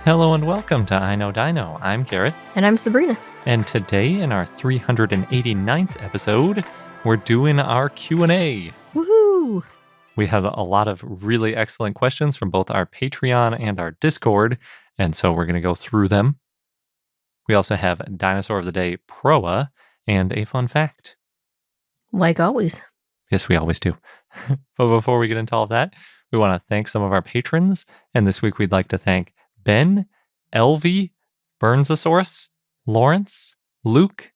Hello and welcome to I Know Dino. I'm Garrett, And I'm Sabrina. and today in our 389th episode, we're doing our Q&A. Woohoo! We had a lot of really excellent questions from both our Patreon and our Discord, and so we're going to go through them. We also have Dinosaur of the Day Proa and a fun fact. Like always. Yes, we always do. But before we get into all of that, we want to thank some of our patrons, and this week we'd like to thank Ben, Elvie, Burnsasaurus, Lawrence, Luke,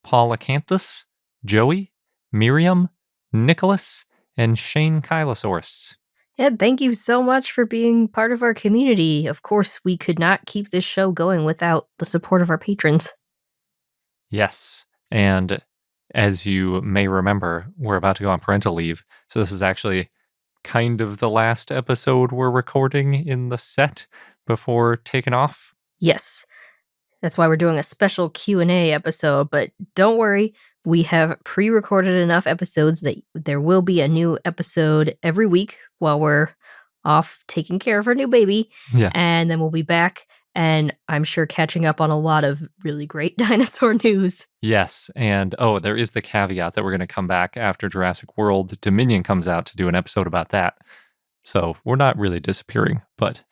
Paul Acanthus, Joey, Miriam, Nicholas, and Shane Kylosaurus. Yeah, thank you so much for being part of our community. Of course, we could not keep this show going without the support of our patrons. Yes, and as you may remember, we're about to go on parental leave, so this is actually kind of the last episode we're recording in the set before taking off. Yes, that's why we're doing a special Q&A episode, but don't worry, we have pre-recorded enough episodes that there will be a new episode every week while we're off taking care of our new baby. Yeah. And then we'll be back, and I'm sure catching up on a lot of really great dinosaur news. Yes, and there is the caveat that we're going to come back after Jurassic World Dominion comes out to do an episode about that. So we're not really disappearing, but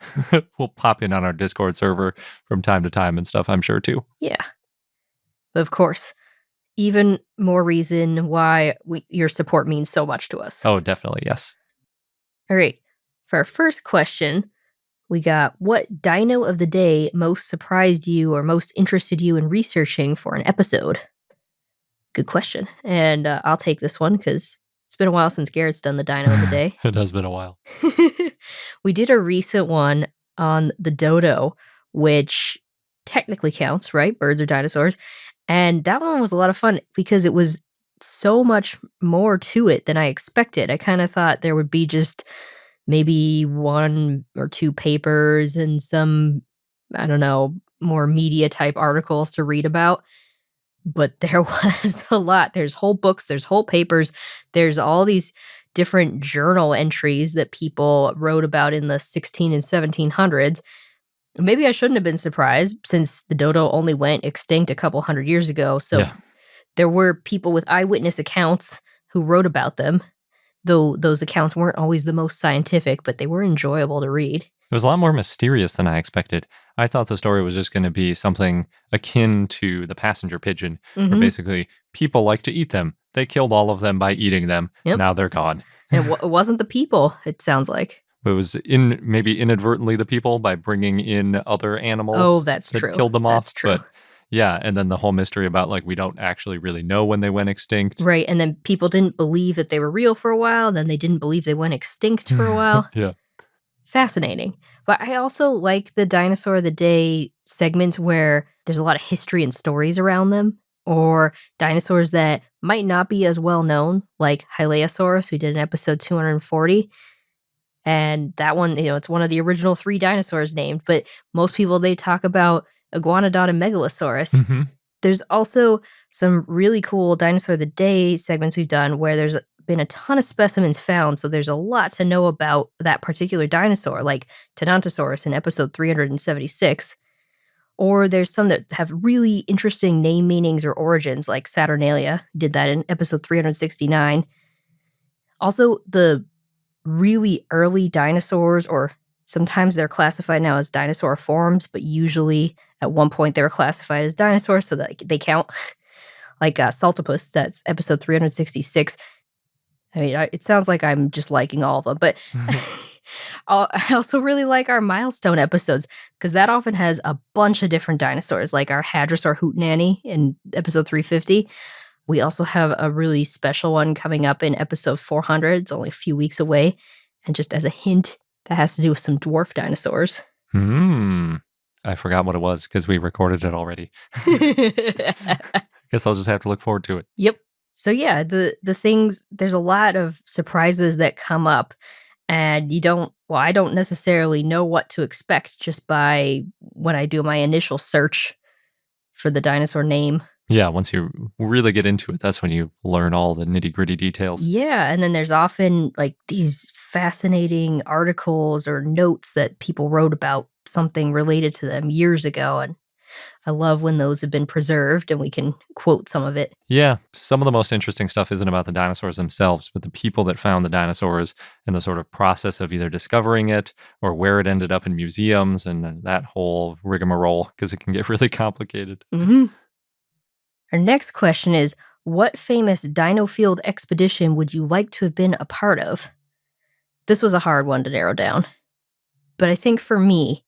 we'll pop in on our Discord server from time to time and stuff, I'm sure, too. Yeah. Of course. Even more reason why your support means so much to us. Oh, definitely, yes. All right. For our first question, we got, what dino of the day most surprised you or most interested you in researching for an episode? Good question. And I'll take this one because it's been a while since Garrett's done the dino of the day. It has been a while. We did a recent one on the dodo, which technically counts, right? Birds are dinosaurs. And that one was a lot of fun because it was so much more to it than I expected. I kind of thought there would be just maybe one or two papers and some, I don't know, more media type articles to read about. But there was a lot. There's whole books, there's whole papers, there's all these different journal entries that people wrote about in the 16 and 1700s. Maybe I shouldn't have been surprised since the dodo only went extinct a couple hundred years ago. So Yeah. There were people with eyewitness accounts who wrote about them, though those accounts weren't always the most scientific, but they were enjoyable to read. It was a lot more mysterious than I expected. I thought the story was just going to be something akin to the passenger pigeon, where basically people like to eat them. They killed all of them by eating them. Yep. Now they're gone. And it wasn't the people, it sounds like. It was maybe inadvertently the people by bringing in other animals. Oh, that's that true. Killed them off. That's true. But yeah, and then the whole mystery about we don't actually really know when they went extinct. Right, and then people didn't believe that they were real for a while, then they didn't believe they went extinct for a while. Yeah. Fascinating. But I also like the Dinosaur of the Day segments where there's a lot of history and stories around them, or dinosaurs that might not be as well known, like Hylaeosaurus, we did in episode 240. And that one, it's one of the original 3 dinosaurs named, but most people, they talk about Iguanodon and Megalosaurus. Mm-hmm. There's also some really cool Dinosaur of the Day segments we've done where there's been a ton of specimens found, so there's a lot to know about that particular dinosaur, like Tenontosaurus in episode 376. Or there's some that have really interesting name meanings or origins, like Saturnalia, did that in episode 369. Also, the really early dinosaurs, or sometimes they're classified now as dinosaur forms, but usually at one point they were classified as dinosaurs, so that they count. Like Saltopus, that's episode 366. I mean, it sounds like I'm just liking all of them, but I also really like our milestone episodes because that often has a bunch of different dinosaurs, like our Hadrosaur Hootenanny in episode 350. We also have a really special one coming up in episode 400. It's only a few weeks away. And just as a hint, that has to do with some dwarf dinosaurs. I forgot what it was because we recorded it already. Guess I'll just have to look forward to it. Yep. So yeah, the things, there's a lot of surprises that come up, and I don't necessarily know what to expect just by when I do my initial search for the dinosaur name. Yeah, once you really get into it, that's when you learn all the nitty-gritty details. Yeah, and then there's often like these fascinating articles or notes that people wrote about something related to them years ago, and I love when those have been preserved and we can quote some of it. Yeah, some of the most interesting stuff isn't about the dinosaurs themselves, but the people that found the dinosaurs and the sort of process of either discovering it or where it ended up in museums and that whole rigmarole, because it can get really complicated. Mhm. Our next question is, what famous dino field expedition would you like to have been a part of? This was a hard one to narrow down. But I think for me,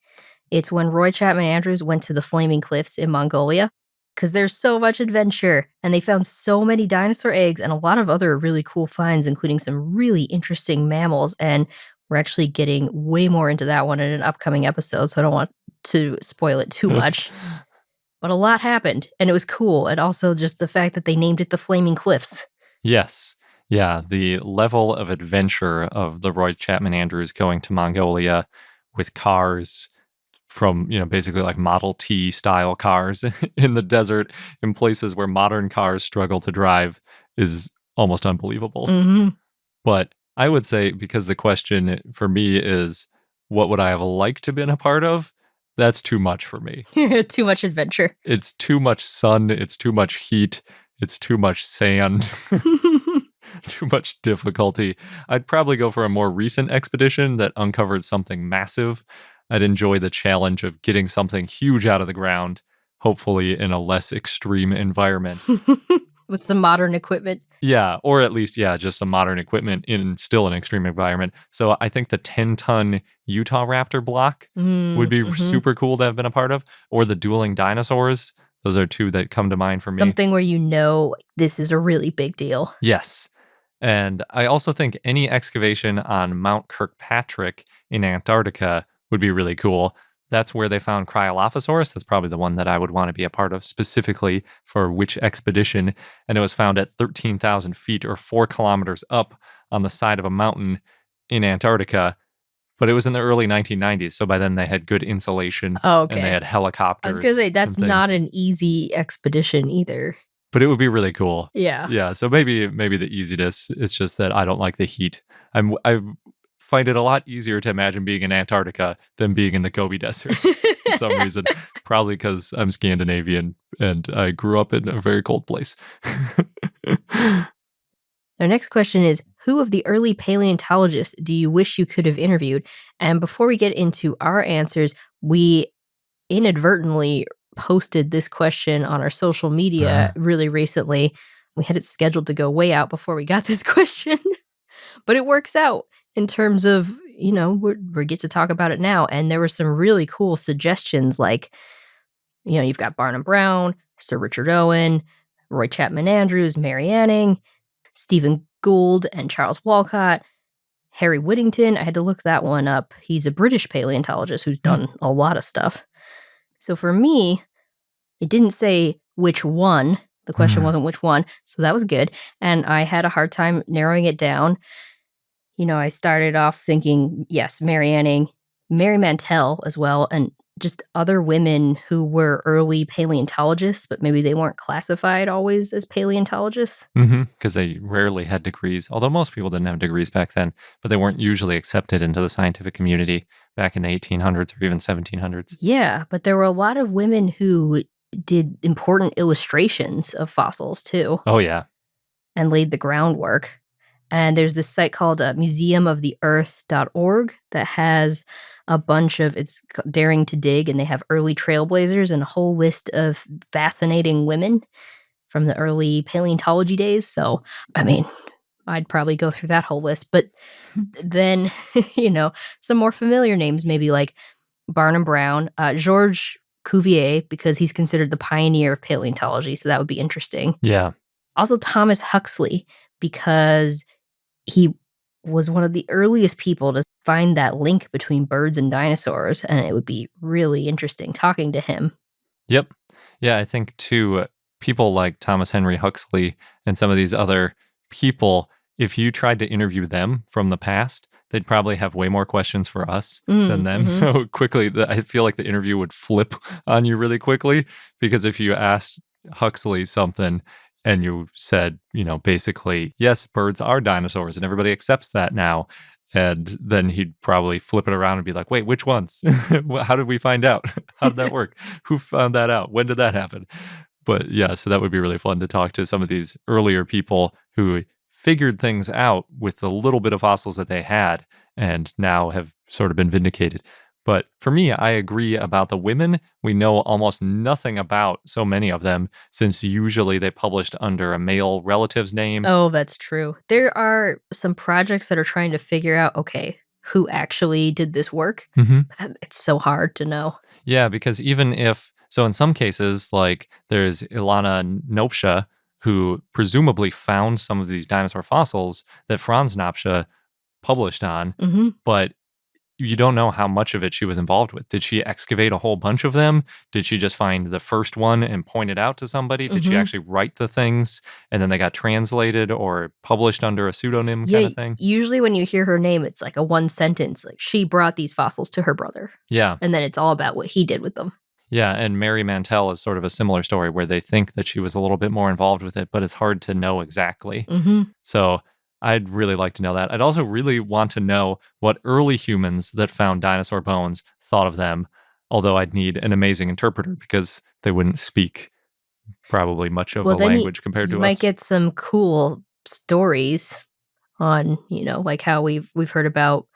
it's when Roy Chapman Andrews went to the Flaming Cliffs in Mongolia, because there's so much adventure, and they found so many dinosaur eggs and a lot of other really cool finds, including some really interesting mammals. And we're actually getting way more into that one in an upcoming episode, so I don't want to spoil it too much. But a lot happened, and it was cool. And also just the fact that they named it the Flaming Cliffs. Yes. Yeah, the level of adventure of the Roy Chapman Andrews going to Mongolia with cars from, basically like Model T style cars in the desert in places where modern cars struggle to drive is almost unbelievable. Mhm. But I would say, because the question for me is, what would I have liked to been a part of? That's too much for me. Too much adventure. It's too much sun, it's too much heat, it's too much sand. Too much difficulty. I'd probably go for a more recent expedition that uncovered something massive. I'd enjoy the challenge of getting something huge out of the ground, hopefully in a less extreme environment. With some modern equipment. Yeah, or at least, just some modern equipment in still an extreme environment. So I think the 10-ton Utah Raptor block would be Mhm. super cool to have been a part of, or the dueling dinosaurs. Those are two that come to mind for me. Something where this is a really big deal. Yes. And I also think any excavation on Mount Kirkpatrick in Antarctica would be really cool. That's where they found Cryolophosaurus. That's probably the one that I would want to be a part of specifically for which expedition. And it was found at 13,000 feet or 4 kilometers up on the side of a mountain in Antarctica. But it was in the early 1990s. So by then they had good insulation Oh, and they okay. had I helicopters. was gonna say, that's and not things. an easy expedition either. But it would be really cool. Yeah. Yeah, so maybe the easiness, it's just that I don't like the heat. I find it a lot easier to imagine being in Antarctica than being in the Gobi Desert for some reason. Probably because I'm Scandinavian and I grew up in a very cold place. Our next question is, who of the early paleontologists do you wish you could have interviewed? And before we get into our answers, we inadvertently posted this question on our social media really recently. We had it scheduled to go way out before we got this question, but it works out in terms of, we get to talk about it now. And there were some really cool suggestions like, you've got Barnum Brown, Sir Richard Owen, Roy Chapman Andrews, Mary Anning, Stephen Gould, and Charles Walcott. Harry Whittington, I had to look that one up. He's a British paleontologist who's done a lot of stuff. So for me, it didn't say which one. The question wasn't which one, so that was good. And I had a hard time narrowing it down. I started off thinking, yes, Mary Anning, Mary Mantell as well, and just other women who were early paleontologists, but maybe they weren't classified always as paleontologists. Because they rarely had degrees, although most people didn't have degrees back then, but they weren't usually accepted into the scientific community back in the 1800s or even 1700s. Yeah, but there were a lot of women who did important illustrations of fossils too. Oh, yeah. And laid the groundwork. And there's this site called museumoftheearth.org that has a bunch of, it's Daring to Dig, and they have early trailblazers and a whole list of fascinating women from the early paleontology days. So, I'd probably go through that whole list. But then, some more familiar names, maybe like Barnum Brown, Georges Cuvier, because he's considered the pioneer of paleontology. So that would be interesting. Yeah. Also Thomas Huxley, because he was one of the earliest people to find that link between birds and dinosaurs, and it would be really interesting talking to him. Yep. Yeah, I think too, people like Thomas Henry Huxley and some of these other people, if you tried to interview them from the past, they'd probably have way more questions for us than them. So quickly, I feel like the interview would flip on you really quickly, because if you asked Huxley something and you said, basically, yes, birds are dinosaurs and everybody accepts that now, And then he'd probably flip it around and be like, wait, which ones? How did we find out? How did that work? Who found that out? When did that happen? But yeah, so that would be really fun to talk to some of these earlier people who figured things out with the little bit of fossils that they had and now have sort of been vindicated. But for me, I agree about the women. We know almost nothing about so many of them since usually they published under a male relative's name. Oh, that's true. There are some projects that are trying to figure out, okay, who actually did this work, hmm but it's so hard to know. Yeah, because even if so, in some cases, like there's Ilana Nopsha, who presumably found some of these dinosaur fossils that Franz Nopsha published on, Mhm, but you don't know how much of it she was involved with. Did she excavate a whole bunch of them? Did she just find the first one and point it out to somebody? Did she mhm. actually write the things and then they got translated or published under a pseudonym kind Yeah, of thing? usually when you hear her name, it's like a one sentence, like, "She brought these fossils to her brother," Yeah. and then it's all about what he did with them. Yeah, and Mary Mantell is sort of a similar story where they think that she was a little bit more involved with it, but it's hard to know exactly. Mhm. So I'd really like to know that. I'd also really want to know what early humans that found dinosaur bones thought of them, although I'd need an amazing interpreter because they wouldn't speak probably much of Well, a then you language compared you to might us. get some cool stories on, like how we've heard about,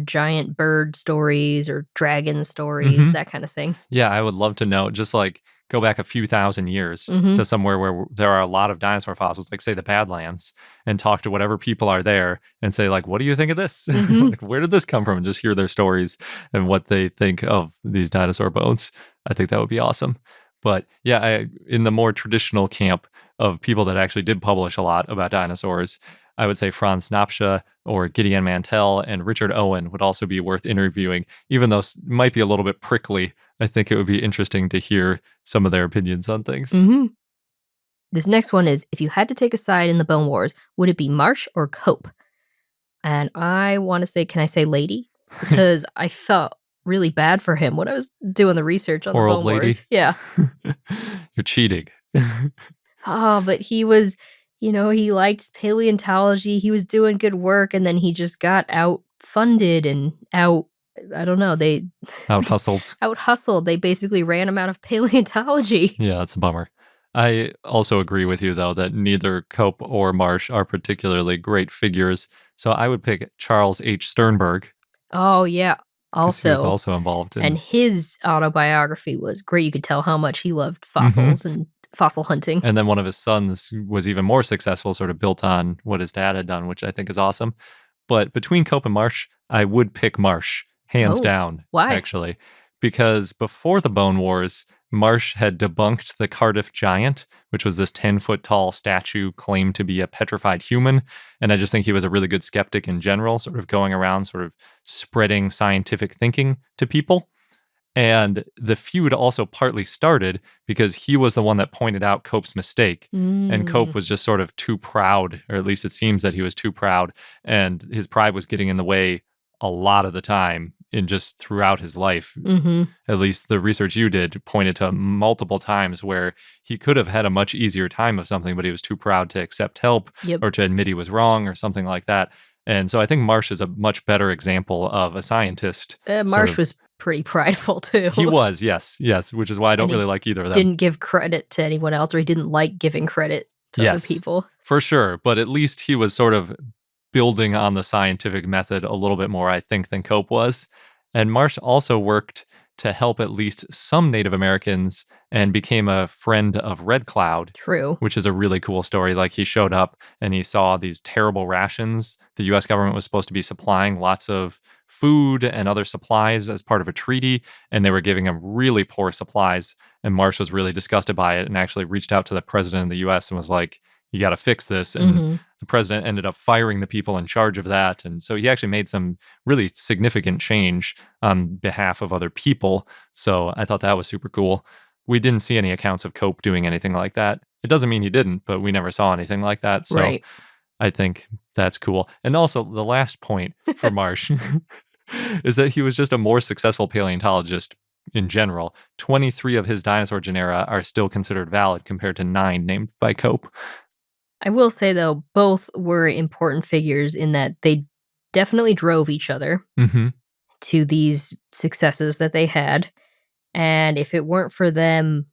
giant bird stories or dragon stories, hmm that kinda thing. Yeah, I would love to know, just like go back a few thousand years Mhm, to somewhere where there are a lot of dinosaur fossils, like say the Badlands, and talk to whatever people are there and say, like, what do you think of this? mhm. Like, where did this come from? And just hear their stories and what they think of these dinosaur bones. I think that would be awesome. But yeah, in the more traditional camp of people that actually did publish a lot about dinosaurs, I would say Franz Nopscha or Gideon Mantell and Richard Owen would also be worth interviewing, even though might be a little bit prickly. I think it would be interesting to hear some of their opinions on things. Mhm. This next one is, if you had to take a side in the Bone Wars, would it be Marsh or Cope? And I wanna say, can I say lady? Because I felt really bad for him when I was doing the research on the Poor old Bone lady. Wars. Yeah. You're cheating. Oh, but he was, he liked paleontology, he was doing good work, and then he just got out-funded and I don't know, they Out hustled. out-hustled. They basically ran him out of paleontology. Yeah, that's a bummer. I also agree with you, though, that neither Cope or Marsh are particularly great figures. So I would pick Charles H. Sternberg Oh, yeah, because he was also. also involved And in. his autobiography was great. You could tell how much he loved hmm fossils and fossil hunting. And then one of his sons was even more successful, sort of built on what his dad had done, which I think is awesome. But between Cope and Marsh, I would pick Marsh, hands Oh, down, why? actually. Because before the Bone Wars, Marsh had debunked the Cardiff Giant, which was this 10-foot tall statue claimed to be a petrified human. And I just think he was a really good skeptic in general, sort of going around, sort of spreading scientific thinking to people. And the feud also partly started because he was the one that pointed out Cope's mistake. And Mm, Cope was just sort of too proud, or at least it seems that he was too proud. And his pride was getting in the way a lot of the time in just throughout his life. mhm, At least the research you did pointed to multiple times where he could have had a much easier time of something, but he was too proud to accept help yep. or to admit he was wrong or something like that. And so I think Marsh is a much better example of a scientist sort Marsh of. was pretty prideful too, He was, yes, yes, which is why I don't and really he like either of them. didn't give credit to anyone else, or he didn't like giving credit to other Yes, people. for sure, but at least he was sort of building on the scientific method a little bit more, I think, than Cope was. And Marsh also worked to help at least some Native Americans and became a friend of Red Cloud, True. which is a really cool story. Like he showed up and he saw these terrible rations. The US government was supposed to be supplying lots of food and other supplies as part of a treaty, and they were giving him really poor supplies. And Marsh was really disgusted by it and actually reached out to the president of the US and was like, you got to fix this. And Mhm. the president ended up firing the people in charge of that. And so he actually made some really significant change on behalf of other people. So I thought that was super cool. We didn't see any accounts of Cope doing anything like that. It doesn't mean he didn't, but we never saw anything like that. So Right. I think that's cool. And also, the last point for Marsh is that he was just a more successful paleontologist in general. 23 of his dinosaur genera are still considered valid compared to 9 named by Cope. I will say though, both were important figures in that they definitely drove each other Hmm. to these successes that they had. And if it weren't for them,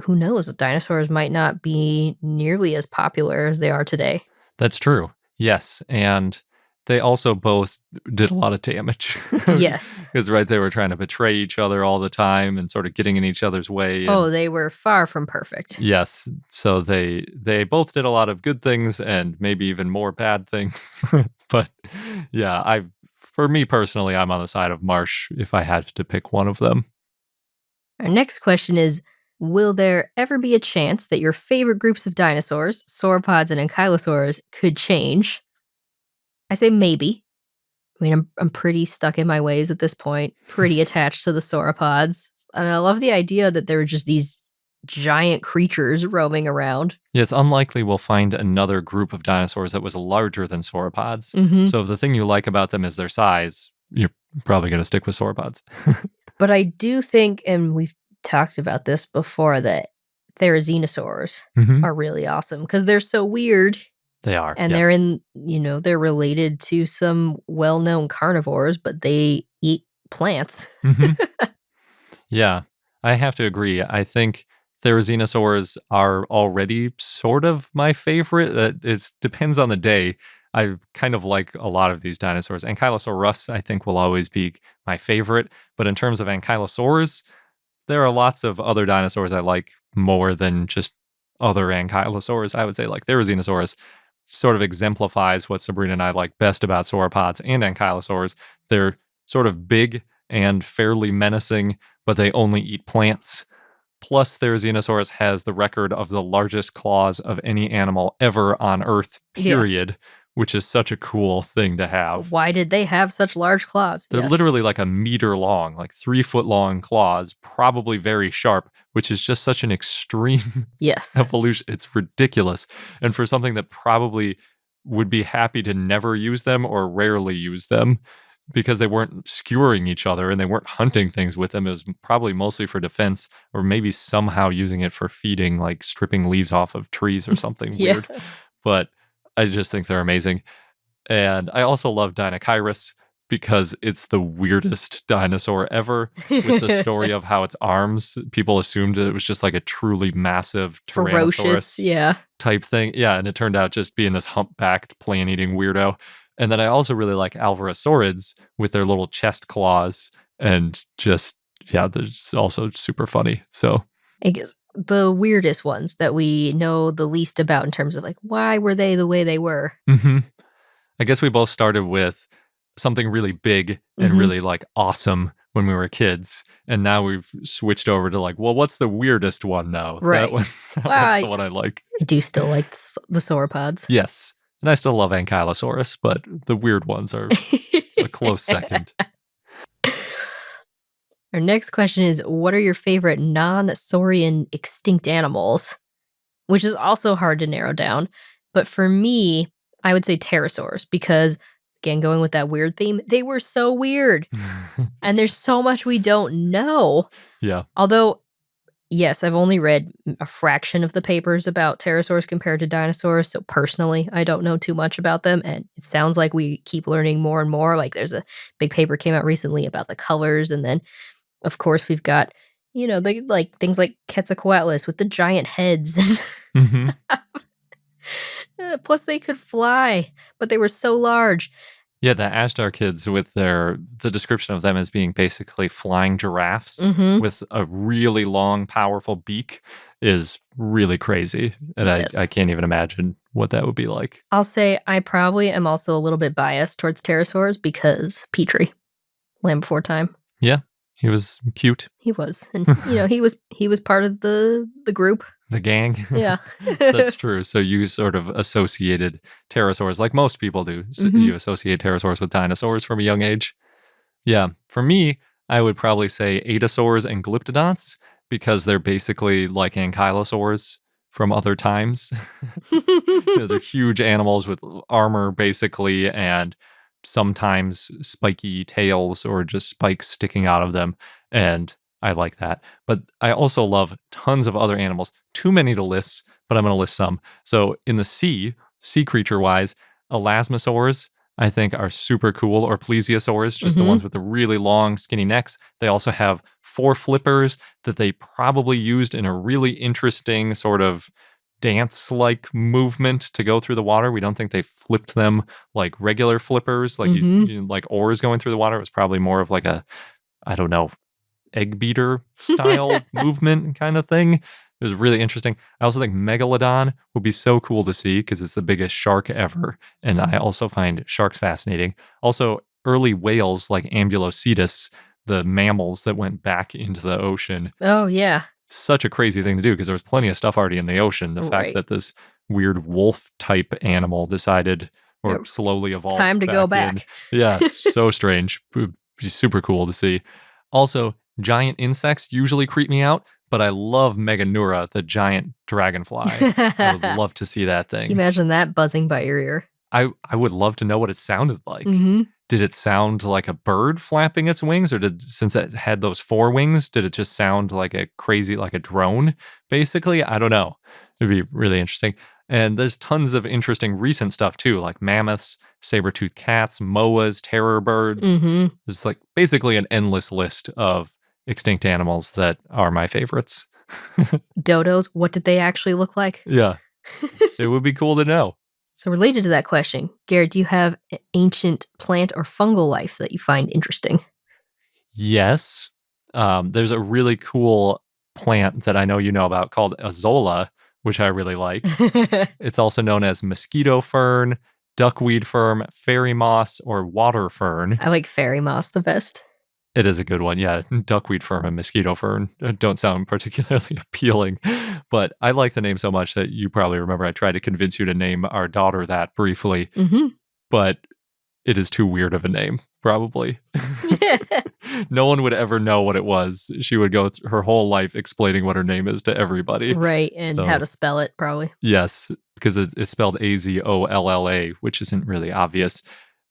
who knows? The dinosaurs might not be nearly as popular as they are today. That's true. Yes. And they also both did a lot of damage. Yes. Because, right, they were trying to betray each other all the time and sort of getting in each other's way. And Oh, they were far from perfect. yes, so they both did a lot of good things and maybe even more bad things. But yeah, for me personally, I'm on the side of Marsh if I had to pick one of them. Our next question is, will there ever be a chance that your favorite groups of dinosaurs, sauropods and ankylosaurs, could change? I say maybe. I mean, I'm pretty stuck in my ways at this point, pretty attached to the sauropods. And I love the idea that there were just these giant creatures roaming around. Yeah, it's unlikely we'll find another group of dinosaurs that was larger than sauropods. Hmm. So if the thing you like about them is their size, you're probably going to stick with sauropods. But I do think, and we've talked about this before, that therizinosaurs Hmm. are really awesome because they're so weird. They are, And yes. they're they're related to some well-known carnivores, but they eat plants. Hmm. Yeah, I have to agree. I think therizinosaurs are already sort of my favorite. It depends on the day. I kind of like a lot of these dinosaurs. Ankylosaurus, I think, will always be my favorite. But in terms of ankylosaurs, there are lots of other dinosaurs I like more than just other ankylosaurs. I would say like therizinosaurus sort of exemplifies what Sabrina and I like best about sauropods and ankylosaurs. They're sort of big and fairly menacing, but they only eat plants. Plus, Therizinosaurus has the record of the largest claws of any animal ever on Earth, Yeah. period, which is such a cool thing to have. Why did they have such large claws? They're Yes. literally like a meter long, like 3 foot long claws, probably very sharp, which is just such an extreme Yes. evolution. It's ridiculous. And for something that probably would be happy to never use them or rarely use them because they weren't skewering each other and they weren't hunting things with them. It was probably mostly for defense or maybe somehow using it for feeding, like stripping leaves off of trees or something Yeah. weird. But I just think they're amazing. And I also love Dinochirus because it's the weirdest dinosaur ever with the story of how its arms, people assumed it was just like a truly massive Ferocious. Tyrannosaurus Yeah. type thing. Yeah, and it turned out just being this humpbacked plant-eating weirdo. And then I also really like Alvarezsaurids with their little chest claws and just, yeah, they're just also super funny. So, I guess the weirdest ones that we know the least about in terms of like, why were they the way they were? mhm. I guess we both started with something really big and Mhm. really like awesome when we were kids. And now we've switched over to like, well, what's the weirdest one now? Right. That's Well, the one I like. I do still like the sauropods. Yes. And I still love Ankylosaurus, but the weird ones are a close second. Our next question is, what are your favorite non-saurian extinct animals? Which is also hard to narrow down. But for me, I would say pterosaurs because, again, going with that weird theme, they were so weird. And there's so much we don't know. Yeah. Although, yes, I've only read a fraction of the papers about pterosaurs compared to dinosaurs. So personally, I don't know too much about them. And it sounds like we keep learning more and more. Like there's a big paper came out recently about the colors. And then, of course, we've got, they like things like Quetzalcoatlus with the giant heads. Hmm. Plus, they could fly, but they were so large. Yeah, the Ashdar kids with the description of them as being basically flying giraffes Mhm. with a really long, powerful beak is really crazy. And I Yes. can't even imagine what that would be like. I'll say I probably am also a little bit biased towards pterosaurs because Petrie, Land Before Time, Yeah, he was cute. he was, and he was part of the group. The gang. Yeah. That's true. So you sort of associated pterosaurs, like most people do. So Mhm. you associate pterosaurs with dinosaurs from a young age. Yeah. For me, I would probably say Adasaurs and Glyptodonts because they're basically like ankylosaurs from other times. They're huge animals with armor, basically, and sometimes spiky tails or just spikes sticking out of them. And I like that. But I also love tons of other animals. Too many to list, but I'm going to list some. So in the sea creature wise, elasmosaurs I think are super cool, or plesiosaurs, just the Mhm. ones with the really long, skinny necks. They also have 4 flippers that they probably used in a really interesting sort of dance-like movement to go through the water. We don't think they flipped them like regular flippers, like Mhm. like oars going through the water. It was probably more of like a, I don't know, egg beater style movement kind of thing. It was really interesting. I also think Megalodon would be so cool to see because it's the biggest shark ever. And I also find sharks fascinating. Also, early whales like Ambulocetus, the mammals that went back into the ocean. Oh, yeah. Such a crazy thing to do because there was plenty of stuff already in the ocean. The fact Right. that this weird wolf type animal decided or Yep. slowly It's evolved time to go back in. back. Yeah, so strange. Would be super cool to see. Also, giant insects usually creep me out, but I love Meganura, the giant dragonfly. I would Can love to see that you thing. imagine that buzzing by your ear? I would love to know what it sounded like. Mhm. Did it sound like a bird flapping its wings, or since it had those 4 wings, did it just sound like a crazy, like a drone, basically? I don't know. It'd be really interesting. And there's tons of interesting recent stuff too, like mammoths, saber-toothed cats, moas, terror birds. Mhm. There's like basically an endless list of extinct animals that are my favorites. Dodos, what did they actually look like? Yeah, it would be cool to know. So related to that question, Garrett, do you have ancient plant or fungal life that you find interesting? Yes. There's a really cool plant that I know you know about called Azolla, which I really like. It's also known as mosquito fern, duckweed fern, fairy moss, or water fern. I like fairy moss the best. It is a good one. Yeah, duckweed fern and mosquito fern don't sound particularly appealing, but I like the name so much that you probably remember I tried to convince you to name our daughter that briefly, Mhm. but it is too weird of a name, probably. No one would ever know what it was. She would go her whole life explaining what her name is to everybody. Right, and how So, to spell it, probably. yes, because it's spelled Azolla, which isn't really obvious.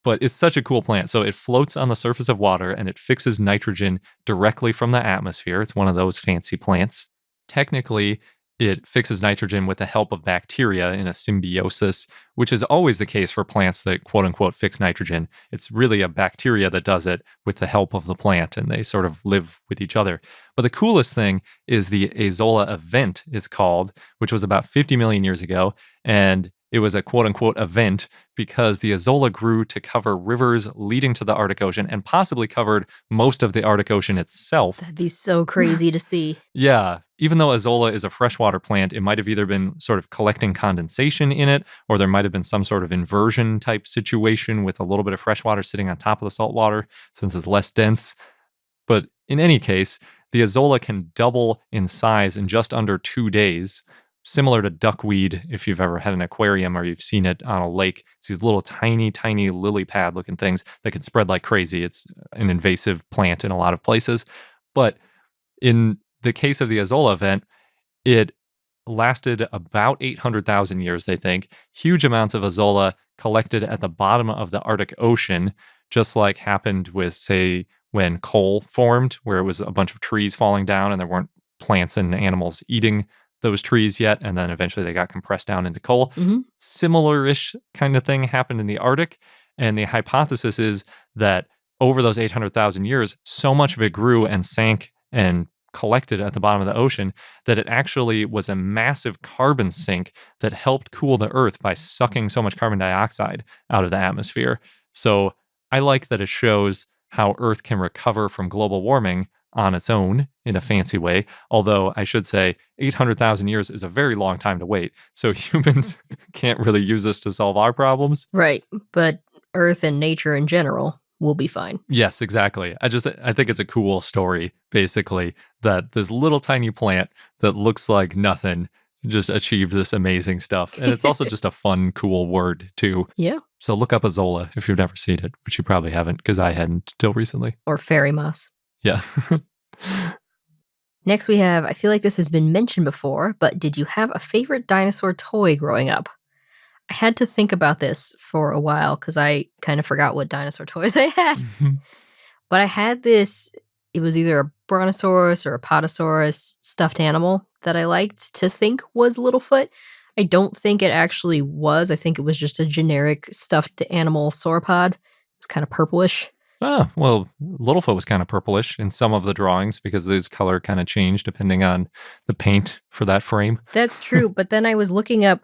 But it's such a cool plant. So it floats on the surface of water and it fixes nitrogen directly from the atmosphere. It's one of those fancy plants. Technically, it fixes nitrogen with the help of bacteria in a symbiosis, which is always the case for plants that quote unquote fix nitrogen. It's really a bacteria that does it with the help of the plant, and they sort of live with each other. But the coolest thing is the Azolla event, it's called, which was about 50 million years ago. And it was a quote unquote event because the Azolla grew to cover rivers leading to the Arctic Ocean and possibly covered most of the Arctic Ocean itself. That'd be so crazy to see. Yeah, even though Azolla is a freshwater plant, it might have either been sort of collecting condensation in it, or there might have been some sort of inversion type situation with a little bit of freshwater sitting on top of the saltwater since it's less dense. But in any case, the Azolla can double in size in just under 2 days, similar to duckweed if you've ever had an aquarium or you've seen it on a lake. It's these little tiny, tiny lily pad looking things that can spread like crazy. It's an invasive plant in a lot of places. But in the case of the Azolla event, it lasted about 800,000 years, they think. Huge amounts of Azolla collected at the bottom of the Arctic Ocean, just like happened with, say, when coal formed, where it was a bunch of trees falling down and there weren't plants and animals eating those trees yet. And then eventually they got compressed down into coal. Mhm. Similar ish kind of thing happened in the Arctic. And the hypothesis is that over those 800,000 years, so much of it grew and sank and collected at the bottom of the ocean that it actually was a massive carbon sink that helped cool the earth by sucking so much carbon dioxide out of the atmosphere. So I like that it shows how earth can recover from global warming on its own in a fancy way. Although I should say 800,000 years is a very long time to wait. So humans can't really use this to solve our problems. Right, but Earth and nature in general will be fine. Yes, exactly. I think it's a cool story, basically, that this little tiny plant that looks like nothing just achieved this amazing stuff. And it's also just a fun, cool word, too. Yeah, So look up Azolla if you've never seen it, which you probably haven't, because I hadn't till recently. or fairy moss. Yeah. Next, we have I feel like this has been mentioned before, but did you have a favorite dinosaur toy growing up? I had to think about this for a while because I kind of forgot what dinosaur toys I had. But I had this, it was either a brontosaurus or a potosaurus stuffed animal that I liked to think was Littlefoot. I don't think it actually was. I think it was just a generic stuffed animal sauropod. It's kind of purplish. Ah, well, Littlefoot was kind of purplish in some of the drawings because his color kind of changed depending on the paint for that frame. That's true, but then I was looking up,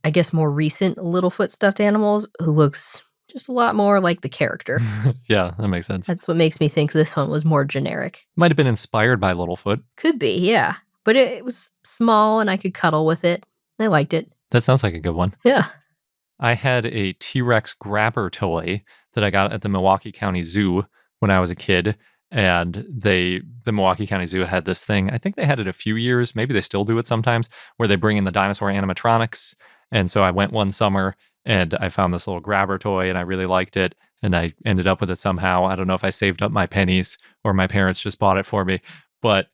I guess, more recent Littlefoot stuffed animals who looks just a lot more like the character. Yeah, that makes sense. That's what makes me think this one was more generic. Might have been inspired by Littlefoot. Could be, yeah. But it was small and I could cuddle with it. I liked it. That sounds like a good one. Yeah. I had a T-Rex grabber toy that I got at the Milwaukee County Zoo when I was a kid. And the Milwaukee County Zoo had this thing. I think they had it a few years. Maybe they still do it sometimes, where they bring in the dinosaur animatronics. And so I went one summer and I found this little grabber toy and I really liked it. And I ended up with it somehow. I don't know if I saved up my pennies or my parents just bought it for me, but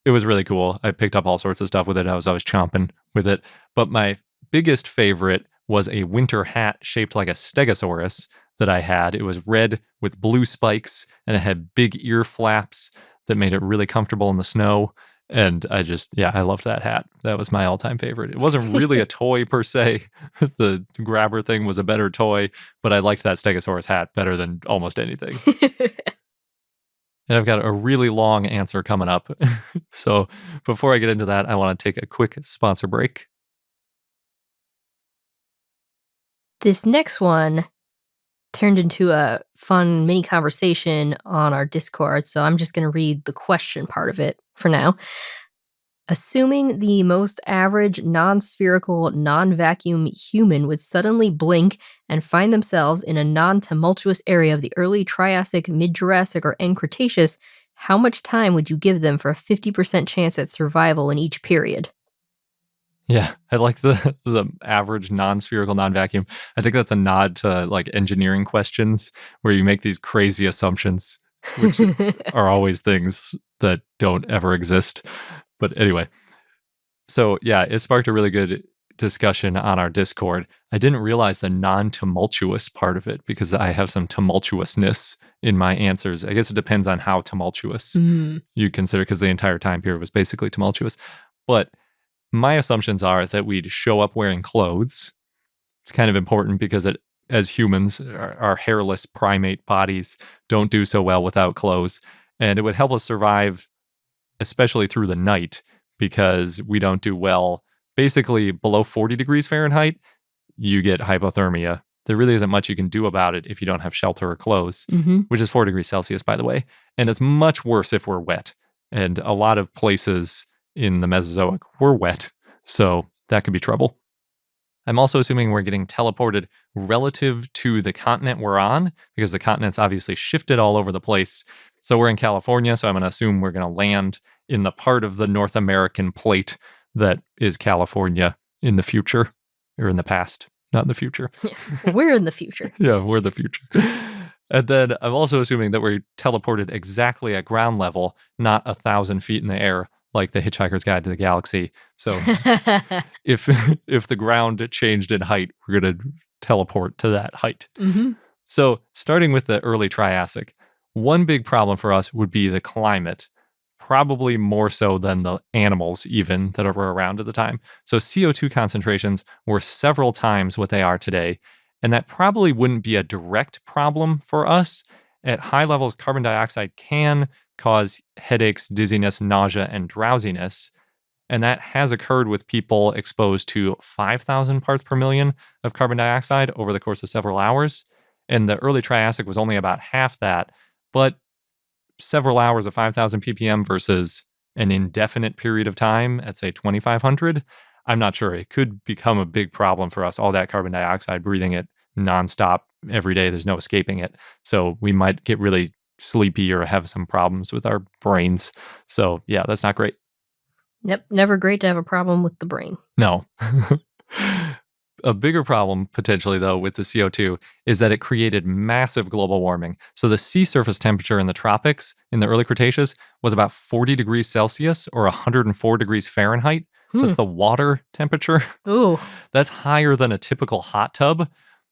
it was really cool. I picked up all sorts of stuff with it. I was always chomping with it. But my biggest favorite was a winter hat shaped like a stegosaurus that I had. It was red with blue spikes and it had big ear flaps that made it really comfortable in the snow. And I loved that hat. That was my all-time favorite. It wasn't really a toy per se. The grabber thing was a better toy, but I liked that stegosaurus hat better than almost anything. And I've got a really long answer coming up. So before I get into that, I want to take a quick sponsor break. This next one turned into a fun mini conversation on our Discord, so I'm just going to read the question part of it for now. Assuming the most average non-spherical, non-vacuum human would suddenly blink and find themselves in a non-tumultuous area of the early Triassic, mid-Jurassic, or end-Cretaceous, how much time would you give them for a 50% chance at survival in each period? Yeah, I like the average non-spherical, non-vacuum. I think that's a nod to like engineering questions where you make these crazy assumptions, which are always things that don't ever exist. But anyway, so yeah, it sparked a really good discussion on our Discord. I didn't realize the non-tumultuous part of it because I have some tumultuousness in my answers. I guess it depends on how tumultuous you consider, because the entire time period was basically tumultuous. But my assumptions are that we'd show up wearing clothes. It's kind of important because as humans, our hairless primate bodies don't do so well without clothes. And it would help us survive, especially through the night, because we don't do well. Basically, below 40 degrees Fahrenheit, you get hypothermia. There really isn't much you can do about it if you don't have shelter or clothes, which is 4 degrees Celsius, by the way. And it's much worse if we're wet. And a lot of places in the Mesozoic were wet, so that could be trouble. I'm also assuming we're getting teleported relative to the continent we're on, because the continent's obviously shifted all over the place. So we're in California, so I'm going to assume we're going to land in the part of the North American plate that is California in the future, or in the past, not in the future. Yeah, we're in the future. Yeah, we're the future. And then I'm also assuming that we're teleported exactly at ground level, not 1,000 feet in the air, like the Hitchhiker's Guide to the Galaxy. So if the ground changed in height, we're going to teleport to that height. So starting with the early Triassic, one big problem for us would be the climate, probably more so than the animals even that were around at the time. So CO2 concentrations were several times what they are today, and that probably wouldn't be a direct problem for us. At high levels, carbon dioxide can cause headaches, dizziness, nausea, and drowsiness. And that has occurred with people exposed to 5,000 parts per million of carbon dioxide over the course of several hours. And the early Triassic was only about half that, but several hours of 5,000 ppm versus an indefinite period of time at, say, 2,500, I'm not sure. It could become a big problem for us, all that carbon dioxide, breathing it nonstop every day. There's no escaping it. So we might get really sleepy or have some problems with our brains. So yeah, that's not great. Yep, never great to have a problem with the brain. No. A bigger problem, potentially, though, with the CO2 is that it created massive global warming. So the sea surface temperature in the tropics in the early Cretaceous was about 40 degrees Celsius or 104 degrees Fahrenheit. That's the water temperature. Ooh. That's higher than a typical hot tub.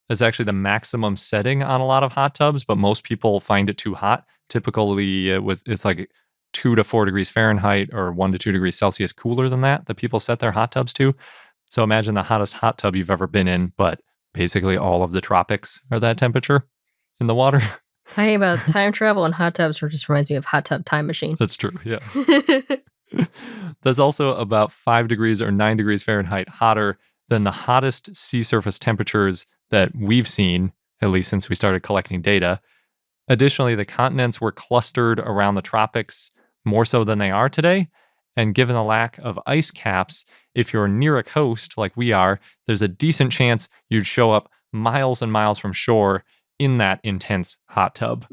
That's actually the maximum setting on a lot of hot tubs, but most people find it too hot. Typically, it's like 2 to 4 degrees Fahrenheit or 1 to 2 degrees Celsius cooler than that people set their hot tubs to. So imagine the hottest hot tub you've ever been in, but basically all of the tropics are that temperature in the water. Talking about time travel and hot tubs just reminds me of Hot Tub Time Machine. That's true, yeah. That's also about 5 degrees or 9 degrees Fahrenheit hotter than the hottest sea surface temperatures that we've seen, at least since we started collecting data. Additionally, the continents were clustered around the tropics more so than they are today. And given the lack of ice caps, if you're near a coast like we are, there's a decent chance you'd show up miles and miles from shore in that intense hot tub.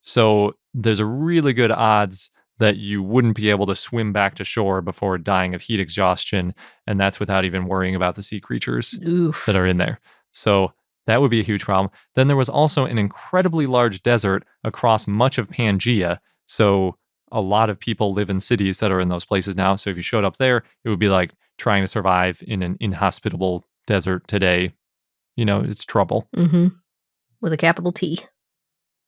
So there's a really good odds that you wouldn't be able to swim back to shore before dying of heat exhaustion. And that's without even worrying about the sea creatures that are in there. So that would be a huge problem. Then there was also an incredibly large desert across much of Pangaea. So a lot of people live in cities that are in those places now. So if you showed up there, it would be like trying to survive in an inhospitable desert today. It's trouble. With a capital T.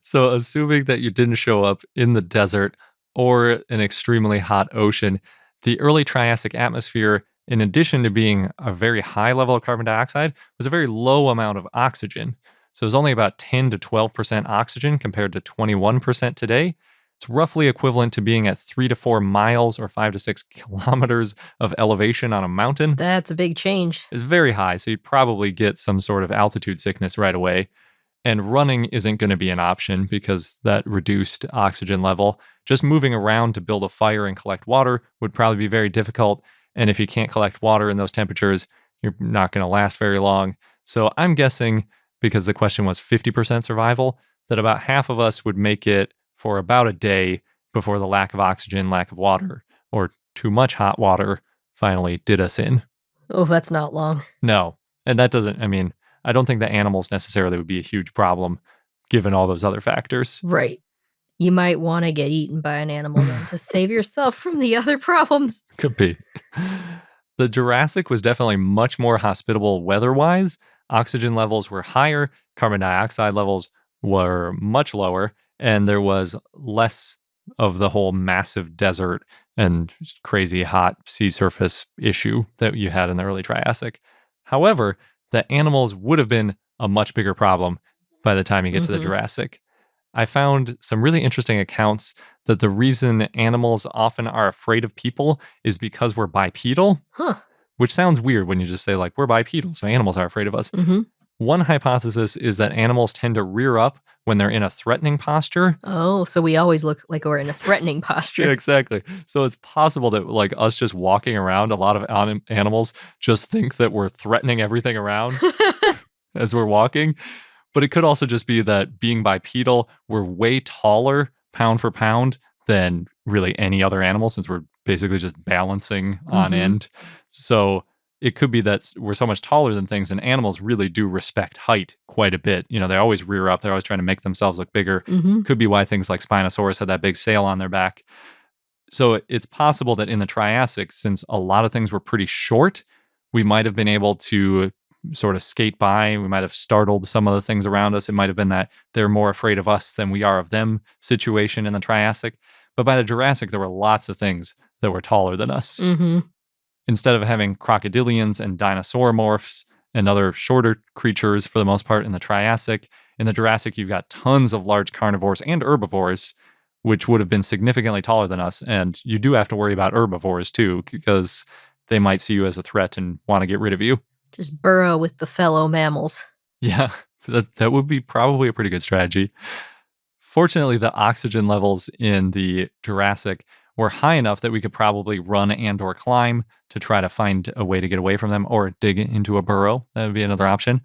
So assuming that you didn't show up in the desert or an extremely hot ocean, the early Triassic atmosphere, in addition to being a very high level of carbon dioxide, was a very low amount of oxygen. So it was only about 10 to 12% oxygen compared to 21% today. It's roughly equivalent to being at 3 to 4 miles or 5 to 6 kilometers of elevation on a mountain. That's a big change. It's very high, so you'd probably get some sort of altitude sickness right away. And running isn't going to be an option because that reduced oxygen level. Just moving around to build a fire and collect water would probably be very difficult. And if you can't collect water in those temperatures, you're not going to last very long. So I'm guessing, because the question was 50% survival, that about half of us would make it for about a day before the lack of oxygen, lack of water, or too much hot water finally did us in. Oh, that's not long. No. And that doesn't, I don't think the animals necessarily would be a huge problem given all those other factors. Right. You might want to get eaten by an animal then to save yourself from the other problems. Could be. The Jurassic was definitely much more hospitable weather-wise. Oxygen levels were higher, carbon dioxide levels were much lower, and there was less of the whole massive desert and crazy hot sea surface issue that you had in the early Triassic. However, the animals would have been a much bigger problem by the time you get to the Jurassic. I found some really interesting accounts that the reason animals often are afraid of people is because we're bipedal, which sounds weird when you just say, like, we're bipedal, so animals are afraid of us. One hypothesis is that animals tend to rear up when they're in a threatening posture. Oh, so we always look like we're in a threatening posture. Yeah, exactly. So it's possible that, like, us just walking around, a lot of animals just think that we're threatening everything around as we're walking. But it could also just be that being bipedal, we're way taller pound for pound than really any other animal since we're basically just balancing on end. So it could be that we're so much taller than things, and animals really do respect height quite a bit. They always rear up. They're always trying to make themselves look bigger. Could be why things like Spinosaurus had that big sail on their back. So it's possible that in the Triassic, since a lot of things were pretty short, we might have been able to sort of skate by. We might have startled some of the things around us. It might have been that they're more afraid of us than we are of them situation in the Triassic. But by the Jurassic, there were lots of things that were taller than us. Instead of having crocodilians and dinosauromorphs and other shorter creatures for the most part in the Triassic, in the Jurassic, you've got tons of large carnivores and herbivores, which would have been significantly taller than us. And you do have to worry about herbivores too, because they might see you as a threat and want to get rid of you. Just burrow with the fellow mammals. Yeah, that would be probably a pretty good strategy. Fortunately, the oxygen levels in the Jurassic were high enough that we could probably run and or climb to try to find a way to get away from them, or dig into a burrow. That would be another option.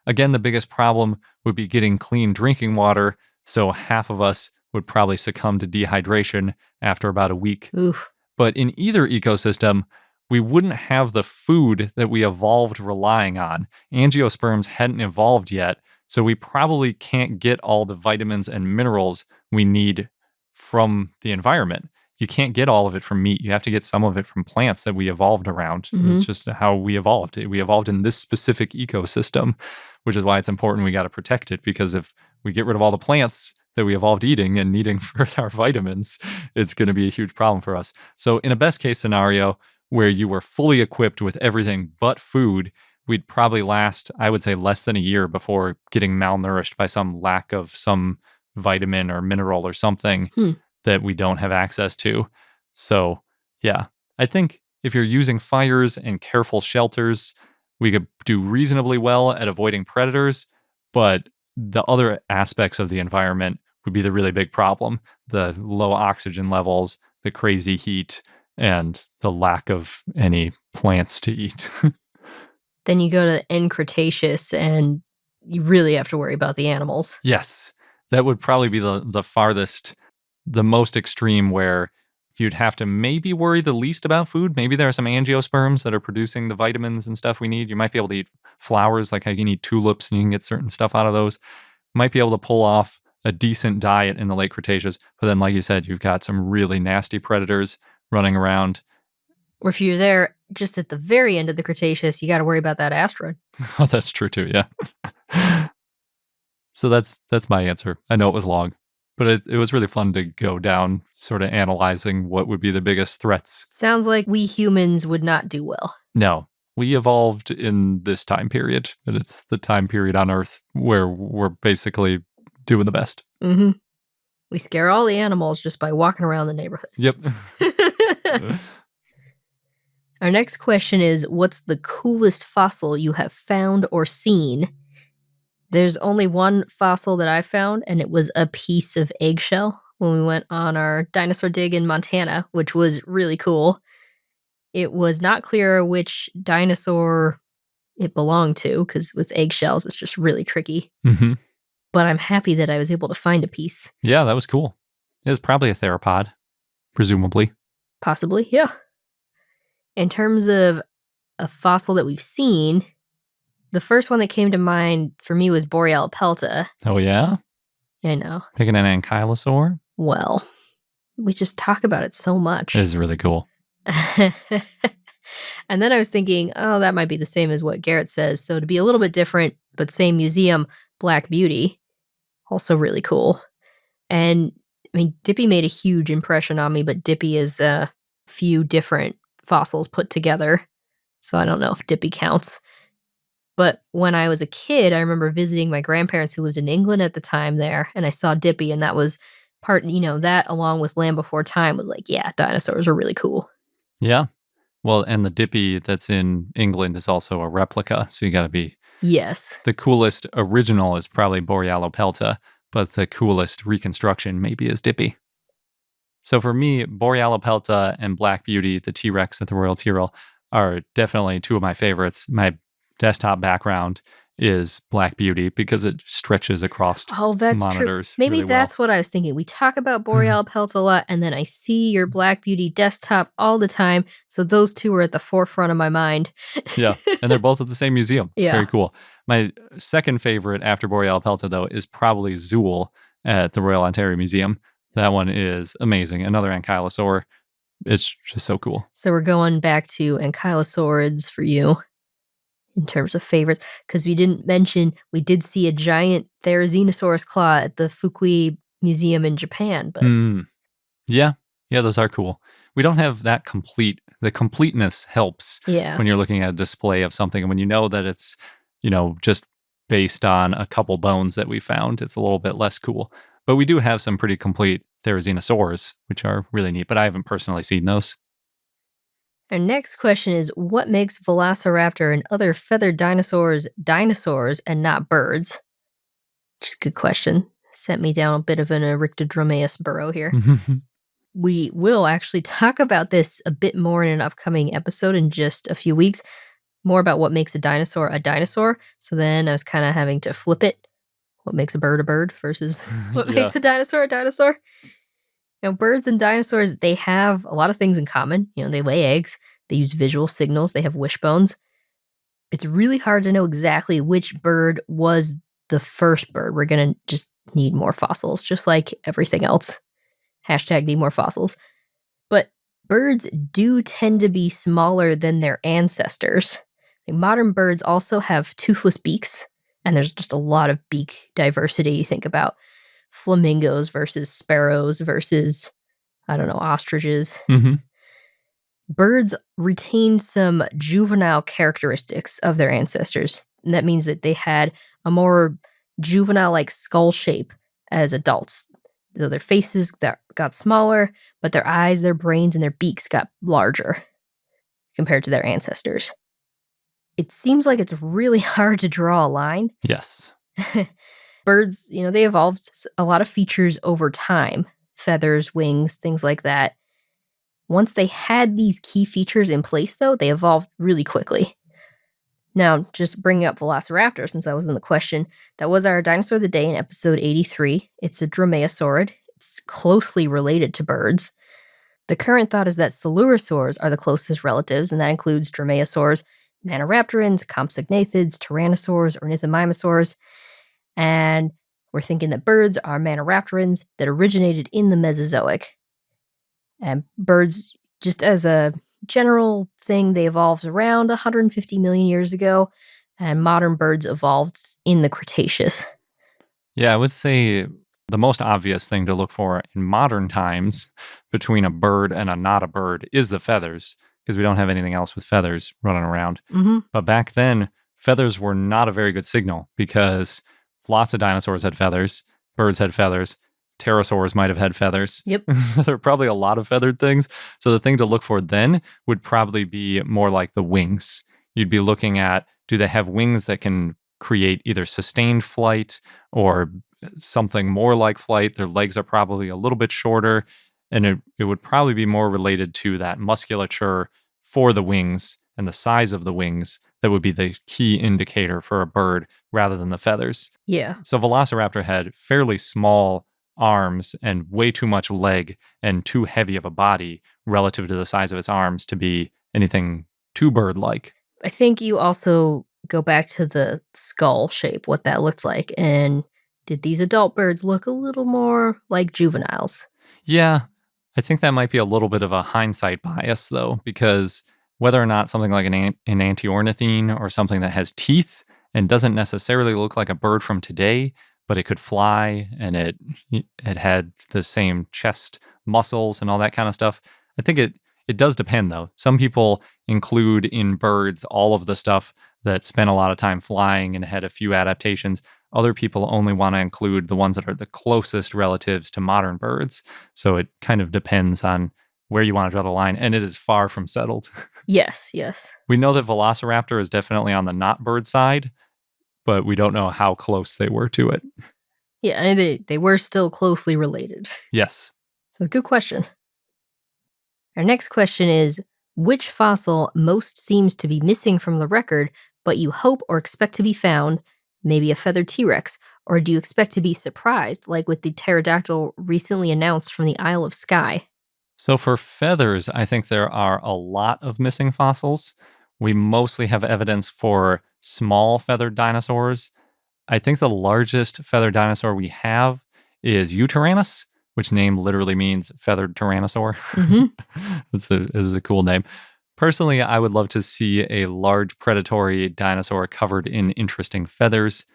Again, the biggest problem would be getting clean drinking water, so half of us would probably succumb to dehydration after about a week. Oof. But in either ecosystem, we wouldn't have the food that we evolved relying on. Angiosperms hadn't evolved yet, so we probably can't get all the vitamins and minerals we need from the environment. You can't get all of it from meat. You have to get some of it from plants that we evolved around. It's just how we evolved. We evolved in this specific ecosystem, which is why it's important we got to protect it, because if we get rid of all the plants that we evolved eating and needing for our vitamins, it's going to be a huge problem for us. So in a best case scenario, where you were fully equipped with everything but food, we'd probably last, I would say, less than a year before getting malnourished by some lack of some vitamin or mineral or something Hmm. that we don't have access to. So, yeah, I think if you're using fires and careful shelters, we could do reasonably well at avoiding predators, but the other aspects of the environment would be the really big problem. The low oxygen levels, the crazy heat, and the lack of any plants to eat. Then you go to end-Cretaceous and you really have to worry about the animals. Yes, that would probably be the farthest, the most extreme where you'd have to maybe worry the least about food. Maybe there are some angiosperms that are producing the vitamins and stuff we need. You might be able to eat flowers, like how you can eat tulips and you can get certain stuff out of those. Might be able to pull off a decent diet in the late Cretaceous. But then, like you said, you've got some really nasty predators running around. Or if you're there just at the very end of the Cretaceous, you got to worry about that asteroid. Oh, that's true too. Yeah. So that's my answer. I know it was long, but it was really fun to go down sort of analyzing what would be the biggest threats. Sounds like we humans would not do well. No, we evolved in this time period, and it's the time period on Earth where we're basically doing the best. Mm-hmm. We scare all the animals just by walking around the neighborhood. Yep. Our next question is, what's the coolest fossil you have found or seen? There's only one fossil that I found, and it was a piece of eggshell when we went on our dinosaur dig in Montana, which was really cool. It was not clear which dinosaur it belonged to, because with eggshells, it's just really tricky. Mm-hmm. But I'm happy that I was able to find a piece. Yeah, that was cool. It was probably a theropod, presumably. Possibly, yeah. In terms of a fossil that we've seen, the first one that came to mind for me was Borealopelta. Oh, yeah? I know. Picking an ankylosaur? Well, we just talk about it so much. It is really cool. And then I was thinking, oh, that might be the same as what Garrett says. So to be a little bit different, but same museum, Black Beauty, also really cool. And I mean, Dippy made a huge impression on me, but Dippy is a few different fossils put together. So I don't know if Dippy counts. But when I was a kid, I remember visiting my grandparents who lived in England at the time there, and I saw Dippy, and that was part, that along with Land Before Time was like, yeah, dinosaurs are really cool. Yeah. Well, and the Dippy that's in England is also a replica, so you got to be... Yes. The coolest original is probably Borealopelta, but the coolest reconstruction maybe is Dippy. So for me, Borealopelta and Black Beauty, the T-Rex at the Royal Tyrrell, are definitely two of my favorites. My desktop background is Black Beauty because it stretches across monitors. Maybe really that's well. what I was thinking. We talk about Borealopelta a lot, and then I see your Black Beauty desktop all the time. So those two are at the forefront of my mind. Yeah, and they're both at the same museum. Yeah. Very cool. My second favorite after Borealopelta, though, is probably Zool at the Royal Ontario Museum. That one is amazing. Another ankylosaur. It's just so cool. So we're going back to ankylosaurids for you in terms of favorites, because we didn't mention we did see a giant Therizinosaurus claw at the Fukui Museum in Japan. But yeah, those are cool. We don't have that complete. The completeness helps when you're looking at a display of something, and when you know that it's just based on a couple bones that we found, it's a little bit less cool. But we do have some pretty complete Therizinosaurs, which are really neat, but I haven't personally seen those. Our next question is, what makes Velociraptor and other feathered dinosaurs dinosaurs and not birds? Which is a good question. Sent me down a bit of an Erictodromaeus burrow here. We will actually talk about this a bit more in an upcoming episode in just a few weeks. More about what makes a dinosaur. So then I was kind of having to flip it. What makes a bird versus what makes a dinosaur a dinosaur? Birds and dinosaurs, they have a lot of things in common. They lay eggs, they use visual signals, they have wishbones. It's really hard to know exactly which bird was the first bird. We're going to just need more fossils, just like everything else. Hashtag need more fossils. But birds do tend to be smaller than their ancestors. Modern birds also have toothless beaks, and there's just a lot of beak diversity. You think about flamingos versus sparrows versus, ostriches. Mm-hmm. Birds retain some juvenile characteristics of their ancestors. And that means that they had a more juvenile like skull shape as adults. So their faces got smaller, but their eyes, their brains, and their beaks got larger compared to their ancestors. It seems like it's really hard to draw a line. Yes. Birds, they evolved a lot of features over time: feathers, wings, things like that. Once they had these key features in place, though, they evolved really quickly. Now, just bringing up Velociraptor, since that was in the question, that was our dinosaur of the day in episode 83. It's a dromaeosaurid. It's closely related to birds. The current thought is that coelurosaurs are the closest relatives, and that includes dromaeosaurs, maniraptorans, compsognathids, tyrannosaurs, ornithomimosaurs. And we're thinking that birds are maniraptorans that originated in the Mesozoic. And birds, just as a general thing, they evolved around 150 million years ago, and modern birds evolved in the Cretaceous. Yeah, I would say the most obvious thing to look for in modern times between a bird and a not a bird is the feathers, because we don't have anything else with feathers running around. Mm-hmm. But back then, feathers were not a very good signal because lots of dinosaurs had feathers, birds had feathers, pterosaurs might have had feathers. Yep. So there are probably a lot of feathered things. So the thing to look for then would probably be more like the wings. You'd be looking at, do they have wings that can create either sustained flight or something more like flight? Their legs are probably a little bit shorter, and it would probably be more related to that musculature for the wings and the size of the wings that would be the key indicator for a bird rather than the feathers. Yeah. So Velociraptor had fairly small arms and way too much leg and too heavy of a body relative to the size of its arms to be anything too bird-like. I think you also go back to the skull shape, what that looked like, and did these adult birds look a little more like juveniles? Yeah, I think that might be a little bit of a hindsight bias, though, because whether or not something like an antiornithine or something that has teeth and doesn't necessarily look like a bird from today, but it could fly and it had the same chest muscles and all that kind of stuff. I think it does depend, though. Some people include in birds all of the stuff that spent a lot of time flying and had a few adaptations. Other people only want to include the ones that are the closest relatives to modern birds. So it kind of depends on where you want to draw the line, and it is far from settled. Yes, yes. We know that Velociraptor is definitely on the not bird side, but we don't know how close they were to it. Yeah, and they were still closely related. Yes. So good question. Our next question is, which fossil most seems to be missing from the record, but you hope or expect to be found? Maybe a feathered T-Rex, or do you expect to be surprised, like with the pterodactyl recently announced from the Isle of Skye? So for feathers, I think there are a lot of missing fossils. We mostly have evidence for small feathered dinosaurs. I think the largest feathered dinosaur we have is Eutyrannus, which name literally means feathered tyrannosaur. Mm-hmm. It's a cool name. Personally, I would love to see a large predatory dinosaur covered in interesting feathers.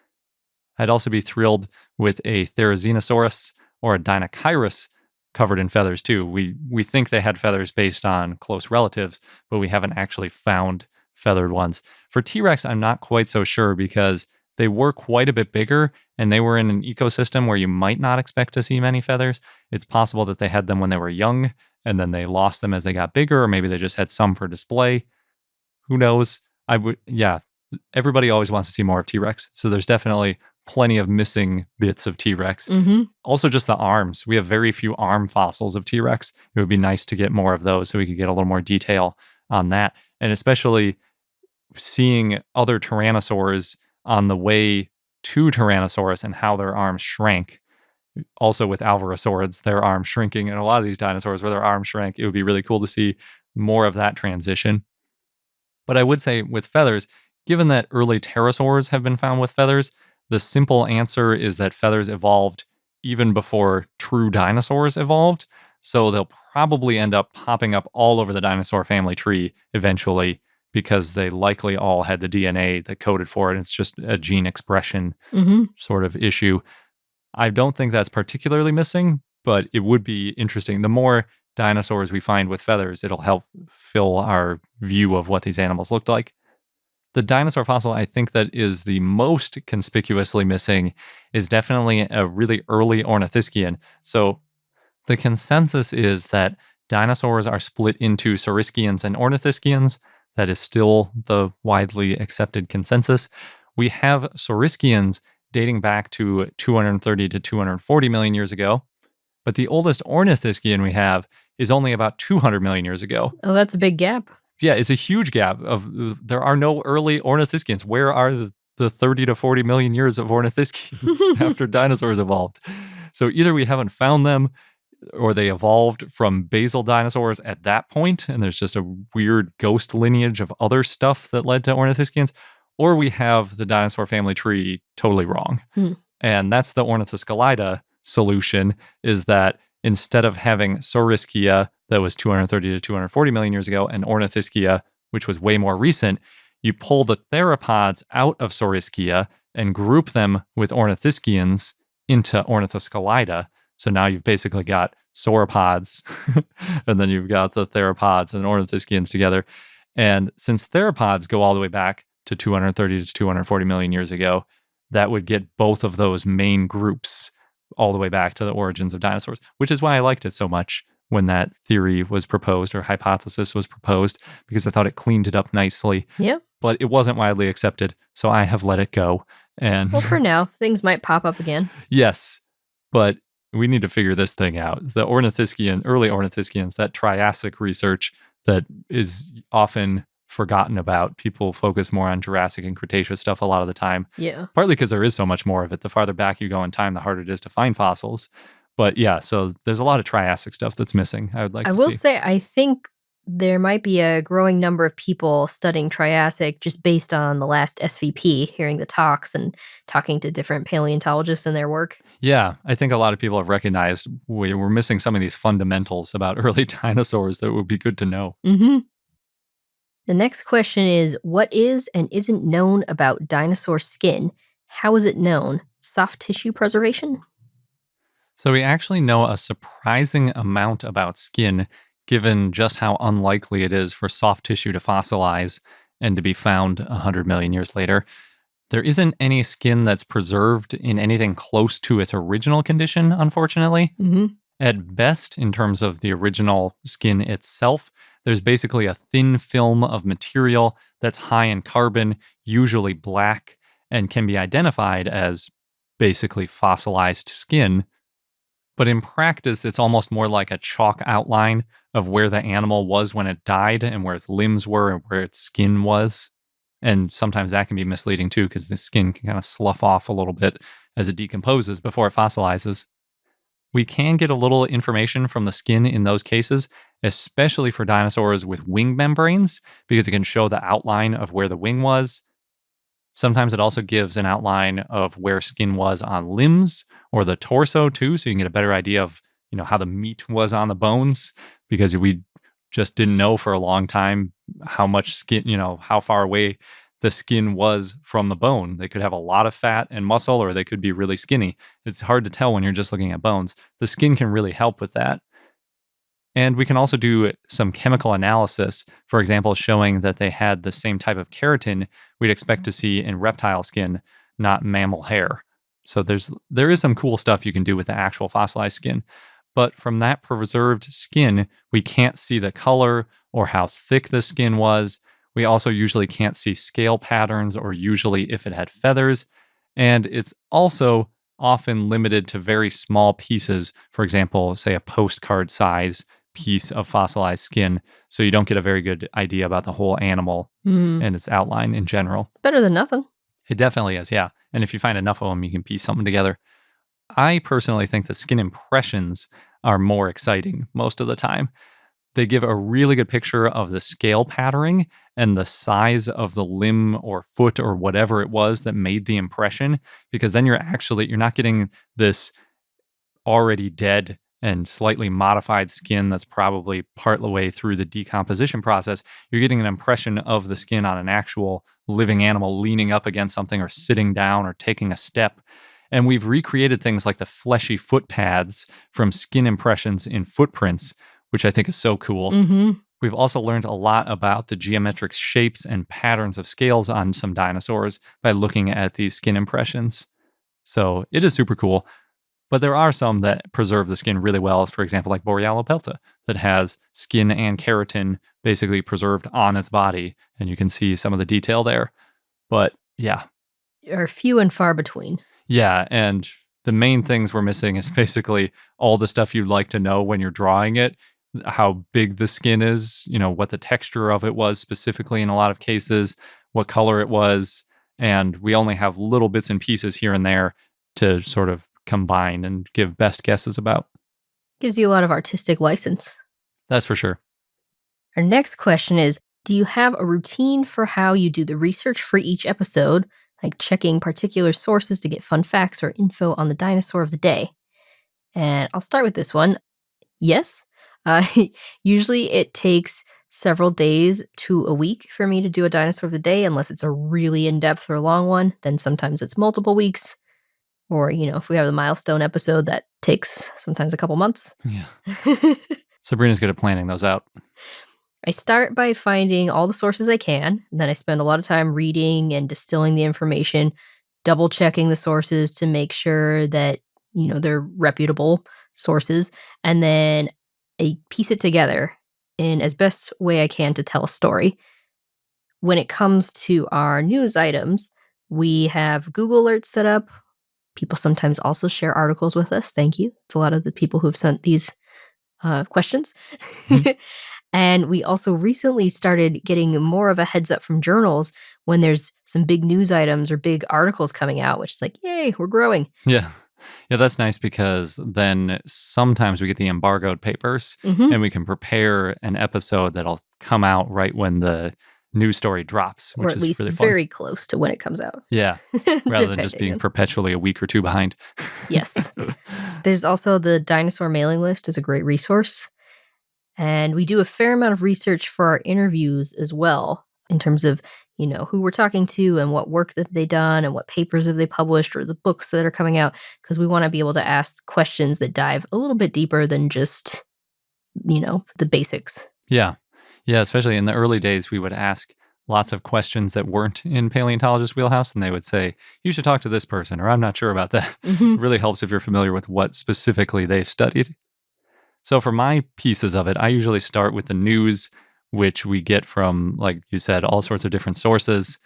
I'd also be thrilled with a Therizinosaurus or a Dinochirus covered in feathers too. We think they had feathers based on close relatives, but we haven't actually found feathered ones. For T-Rex, I'm not quite so sure because they were quite a bit bigger and they were in an ecosystem where you might not expect to see many feathers. It's possible that they had them when they were young and then they lost them as they got bigger, or maybe they just had some for display. Who knows? Everybody always wants to see more of T-Rex. So there's definitely plenty of missing bits of T-Rex. Mm-hmm. Also, just the arms. We have very few arm fossils of T-Rex. It would be nice to get more of those so we could get a little more detail on that. And especially seeing other tyrannosaurs on the way to Tyrannosaurus and how their arms shrank. Also with Alvarezsaurids, their arms shrinking, and a lot of these dinosaurs where their arms shrank, it would be really cool to see more of that transition. But I would say with feathers, given that early pterosaurs have been found with feathers, the simple answer is that feathers evolved even before true dinosaurs evolved. So they'll probably end up popping up all over the dinosaur family tree eventually because they likely all had the DNA that coded for it. It's just a gene expression sort of issue. I don't think that's particularly missing, but it would be interesting. The more dinosaurs we find with feathers, it'll help fill our view of what these animals looked like. The dinosaur fossil I think that is the most conspicuously missing is definitely a really early ornithischian. So the consensus is that dinosaurs are split into saurischians and ornithischians. That is still the widely accepted consensus. We have saurischians dating back to 230 to 240 million years ago, but the oldest ornithischian we have is only about 200 million years ago. Oh, that's a big gap. Yeah, it's a huge gap. There are no early ornithischians. Where are the 30 to 40 million years of ornithischians after dinosaurs evolved? So either we haven't found them, or they evolved from basal dinosaurs at that point, and there's just a weird ghost lineage of other stuff that led to ornithischians, or we have the dinosaur family tree totally wrong. And that's the Ornithoscelida solution, is that instead of having Saurischia that was 230 to 240 million years ago and Ornithischia, which was way more recent, you pull the theropods out of Saurischia and group them with Ornithischians into Ornithoscelida. So now you've basically got sauropods, and then you've got the theropods and Ornithischians together. And since theropods go all the way back to 230 to 240 million years ago, that would get both of those main groups all the way back to the origins of dinosaurs, which is why I liked it so much when that theory was proposed or hypothesis was proposed, because I thought it cleaned it up nicely. Yeah. But it wasn't widely accepted, so I have let it go. And Well, for now, things might pop up again. Yes, but we need to figure this thing out. The early ornithischians, that Triassic research that is often forgotten about. People focus more on Jurassic and Cretaceous stuff a lot of the time. Yeah. Partly because there is so much more of it. The farther back you go in time, the harder it is to find fossils. But yeah, so there's a lot of Triassic stuff that's missing. I would like to see. I will say, I think there might be a growing number of people studying Triassic just based on the last SVP, hearing the talks and talking to different paleontologists and their work. Yeah, I think a lot of people have recognized we're missing some of these fundamentals about early dinosaurs that would be good to know. Mm-hmm. The next question is, what is and isn't known about dinosaur skin? How is it known? Soft tissue preservation? So we actually know a surprising amount about skin, given just how unlikely it is for soft tissue to fossilize and to be found 100 million years later. There isn't any skin that's preserved in anything close to its original condition, unfortunately. Mm-hmm. At best, in terms of the original skin itself, there's basically a thin film of material that's high in carbon, usually black, and can be identified as basically fossilized skin. But in practice, it's almost more like a chalk outline of where the animal was when it died and where its limbs were and where its skin was. And sometimes that can be misleading too, because the skin can kind of slough off a little bit as it decomposes before it fossilizes. We can get a little information from the skin in those cases, especially for dinosaurs with wing membranes, because it can show the outline of where the wing was. Sometimes it also gives an outline of where skin was on limbs or the torso too, so you can get a better idea of, how the meat was on the bones, because we just didn't know for a long time how much skin, how far away the skin was from the bone. They could have a lot of fat and muscle, or they could be really skinny. It's hard to tell when you're just looking at bones. The skin can really help with that. And we can also do some chemical analysis, for example, showing that they had the same type of keratin we'd expect to see in reptile skin, not mammal hair. So there is some cool stuff you can do with the actual fossilized skin. But from that preserved skin, we can't see the color or how thick the skin was. We also usually can't see scale patterns or usually if it had feathers. And it's also often limited to very small pieces. For example, say a postcard size piece of fossilized skin. So you don't get a very good idea about the whole animal and its outline in general. Better than nothing. It definitely is, yeah. And if you find enough of them, you can piece something together. I personally think that skin impressions are more exciting most of the time. They give a really good picture of the scale patterning and the size of the limb or foot or whatever it was that made the impression, because then you're not getting this already dead and slightly modified skin that's probably part of the way through the decomposition process. You're getting an impression of the skin on an actual living animal leaning up against something or sitting down or taking a step. And we've recreated things like the fleshy foot pads from skin impressions in footprints, which I think is so cool. Mm-hmm. We've also learned a lot about the geometric shapes and patterns of scales on some dinosaurs by looking at these skin impressions. So it is super cool. But there are some that preserve the skin really well. For example, like Borealopelta, that has skin and keratin basically preserved on its body. And you can see some of the detail there. But yeah. Are few and far between. Yeah. And the main things we're missing is basically all the stuff you'd like to know when you're drawing it, how big the skin is, what the texture of it was specifically in a lot of cases, what color it was. And we only have little bits and pieces here and there to sort of combine and give best guesses about. Gives you a lot of artistic license. That's for sure. Our next question is, do you have a routine for how you do the research for each episode, like checking particular sources to get fun facts or info on the dinosaur of the day? And I'll start with this one. Yes. Usually it takes several days to a week for me to do a dinosaur of the day, unless it's a really in-depth or long one. Then sometimes it's multiple weeks. Or, if we have the milestone episode, that takes sometimes a couple months. Yeah. Sabrina's good at planning those out. I start by finding all the sources I can, and then I spend a lot of time reading and distilling the information, double checking the sources to make sure that, they're reputable sources, and then I piece it together in as best way I can to tell a story. When it comes to our news items, we have Google alerts set up. People sometimes also share articles with us. Thank you. It's a lot of the people who have sent these questions. Mm-hmm. And we also recently started getting more of a heads up from journals when there's some big news items or big articles coming out, which is like, yay, we're growing. Yeah. Yeah, that's nice because then sometimes we get the embargoed papers and we can prepare an episode that'll come out right when the news story drops, which or at is least really fun. very close to when it comes out. Yeah, rather than just being perpetually a week or two behind. Yes. There's also the dinosaur mailing list is a great resource. And we do a fair amount of research for our interviews as well, in terms of, who we're talking to and what work that they've done and what papers have they published or the books that are coming out, because we want to be able to ask questions that dive a little bit deeper than just, the basics. Yeah. Yeah, especially in the early days, we would ask lots of questions that weren't in paleontologist wheelhouse, and they would say, you should talk to this person, or I'm not sure about that. It really helps if you're familiar with what specifically they've studied. So for my pieces of it, I usually start with the news, which we get from, like you said, all sorts of different sources.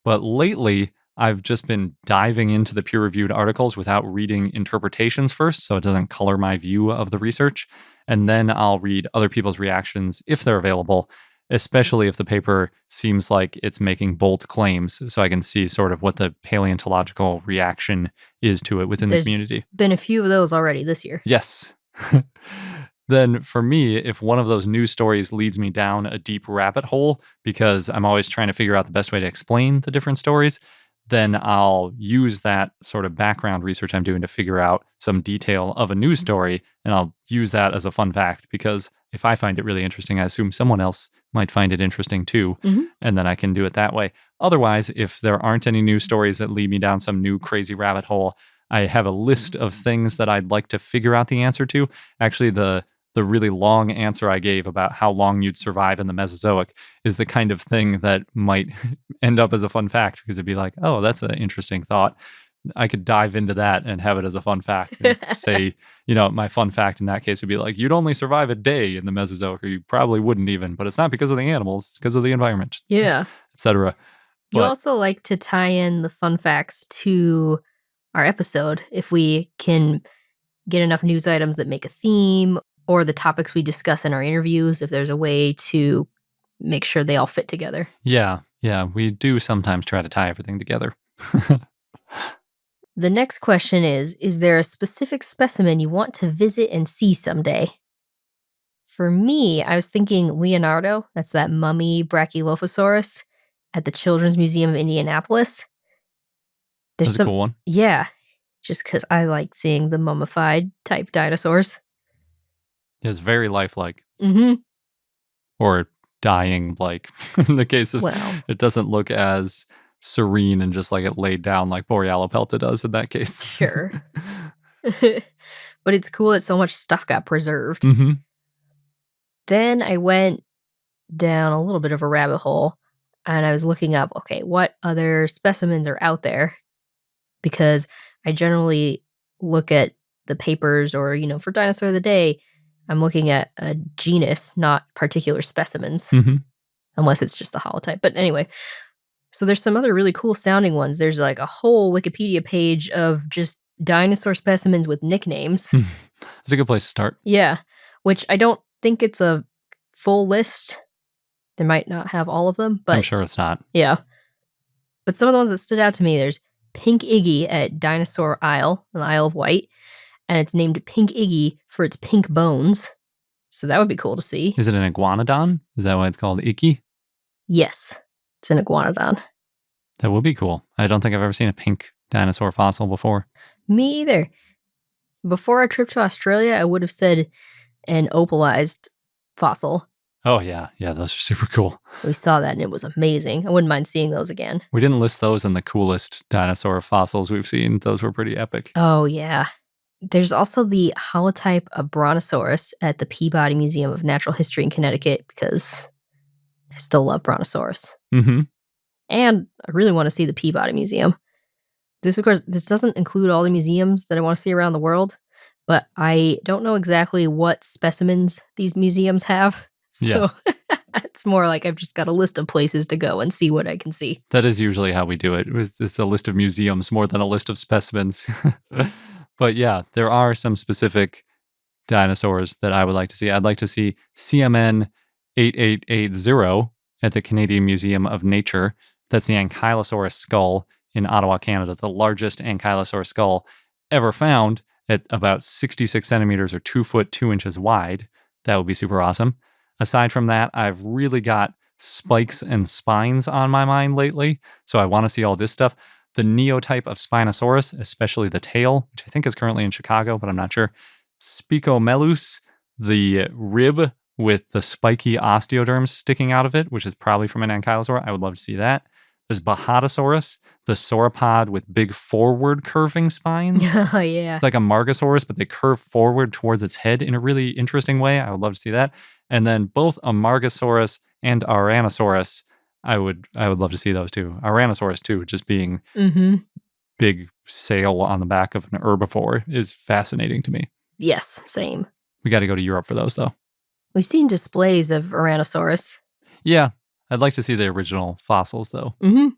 But lately, I've just been diving into the peer-reviewed articles without reading interpretations first, so it doesn't color my view of the research. And then I'll read other people's reactions if they're available, especially if the paper seems like it's making bold claims, so I can see sort of what the paleontological reaction is to it within the community. Been a few of those already this year. Yes. Then for me, if one of those news stories leads me down a deep rabbit hole, because I'm always trying to figure out the best way to explain the different stories, then I'll use that sort of background research I'm doing to figure out some detail of a news story, and I'll use that as a fun fact, because if I find it really interesting, I assume someone else might find it interesting too, and then I can do it that way. Otherwise, if there aren't any news stories that lead me down some new crazy rabbit hole, I have a list of things that I'd like to figure out the answer to. Actually, the really long answer I gave about how long you'd survive in the Mesozoic is the kind of thing that might end up as a fun fact, because it'd be like, oh, that's an interesting thought. I could dive into that and have it as a fun fact and say, my fun fact in that case would be like, you'd only survive a day in the Mesozoic, or you probably wouldn't even, but it's not because of the animals, it's because of the environment. Yeah. Etc. You also like to tie in the fun facts to our episode if we can get enough news items that make a theme, or the topics we discuss in our interviews, if there's a way to make sure they all fit together. Yeah, we do sometimes try to tie everything together. The next question is there a specific specimen you want to visit and see someday? For me, I was thinking Leonardo, that's that mummy Brachylophosaurus at the Children's Museum of Indianapolis. That's a cool one. Yeah, just because I like seeing the mummified type dinosaurs. It's very lifelike. Or dying, like in the case of, it doesn't look as serene and just like it laid down like Borealopelta does in that case. Sure. But it's cool that so much stuff got preserved. Then I went down a little bit of a rabbit hole and I was looking up, okay, what other specimens are out there? Because I generally look at the papers or, for Dinosaur of the Day, I'm looking at a genus, not particular specimens, Hmm. unless it's just the holotype. But anyway, so there's some other really cool sounding ones. There's like a whole Wikipedia page of just dinosaur specimens with nicknames. That's a good place to start. Yeah, which I don't think it's a full list. They might not have all of them, I'm but sure it's not. yeah. But some of the ones that stood out to me, there's Pink Iggy at Dinosaur Isle, on the Isle of Wight, and it's named Pink Iggy for its pink bones. So that would be cool to see. Is it an iguanodon? Is that why it's called Icky? Yes, it's an iguanodon. That would be cool. I don't think I've ever seen a pink dinosaur fossil before. Me either. Before our trip to Australia, I would have said an opalized fossil. Oh, yeah. Yeah, those are super cool. We saw that and it was amazing. I wouldn't mind seeing those again. We didn't list those in the coolest dinosaur fossils we've seen. Those were pretty epic. Oh, yeah. There's also the holotype of Brontosaurus at the Peabody Museum of Natural History in Connecticut because I still love Brontosaurus. Mm-hmm. And I really want to see the Peabody Museum. This, of course, this doesn't include all the museums that I want to see around the world, but I don't know exactly what specimens these museums have. So it's more like I've just got a list of places to go and see what I can see. That is usually how we do it. It's a list of museums more than a list of specimens. But yeah, there are some specific dinosaurs that I would like to see. I'd like to see CMN 8880 at the Canadian Museum of Nature. That's the ankylosaurus skull in Ottawa, Canada, the largest ankylosaur skull ever found at about 66 centimeters or 2 foot 2 inches wide. That would be super awesome. Aside from that, I've really got spikes and spines on my mind lately, so I want to see all this stuff. The neotype of Spinosaurus, especially the tail, which I think is currently in Chicago, but I'm not sure. Spicomelus, the rib with the spiky osteoderms sticking out of it, which is probably from an ankylosaur. I would love to see that. There's Bahatosaurus, the sauropod with big forward curving spines. Oh, yeah. It's like a Margosaurus, but they curve forward towards its head in a really interesting way. I would love to see that. And then both a Margosaurus and Aranosaurus, I would love to see those too. Aranosaurus too, just being big sail on the back of an herbivore is fascinating to me. Yes, same. We got to go to Europe for those though. We've seen displays of Aranosaurus. Yeah, I'd like to see the original fossils though. We've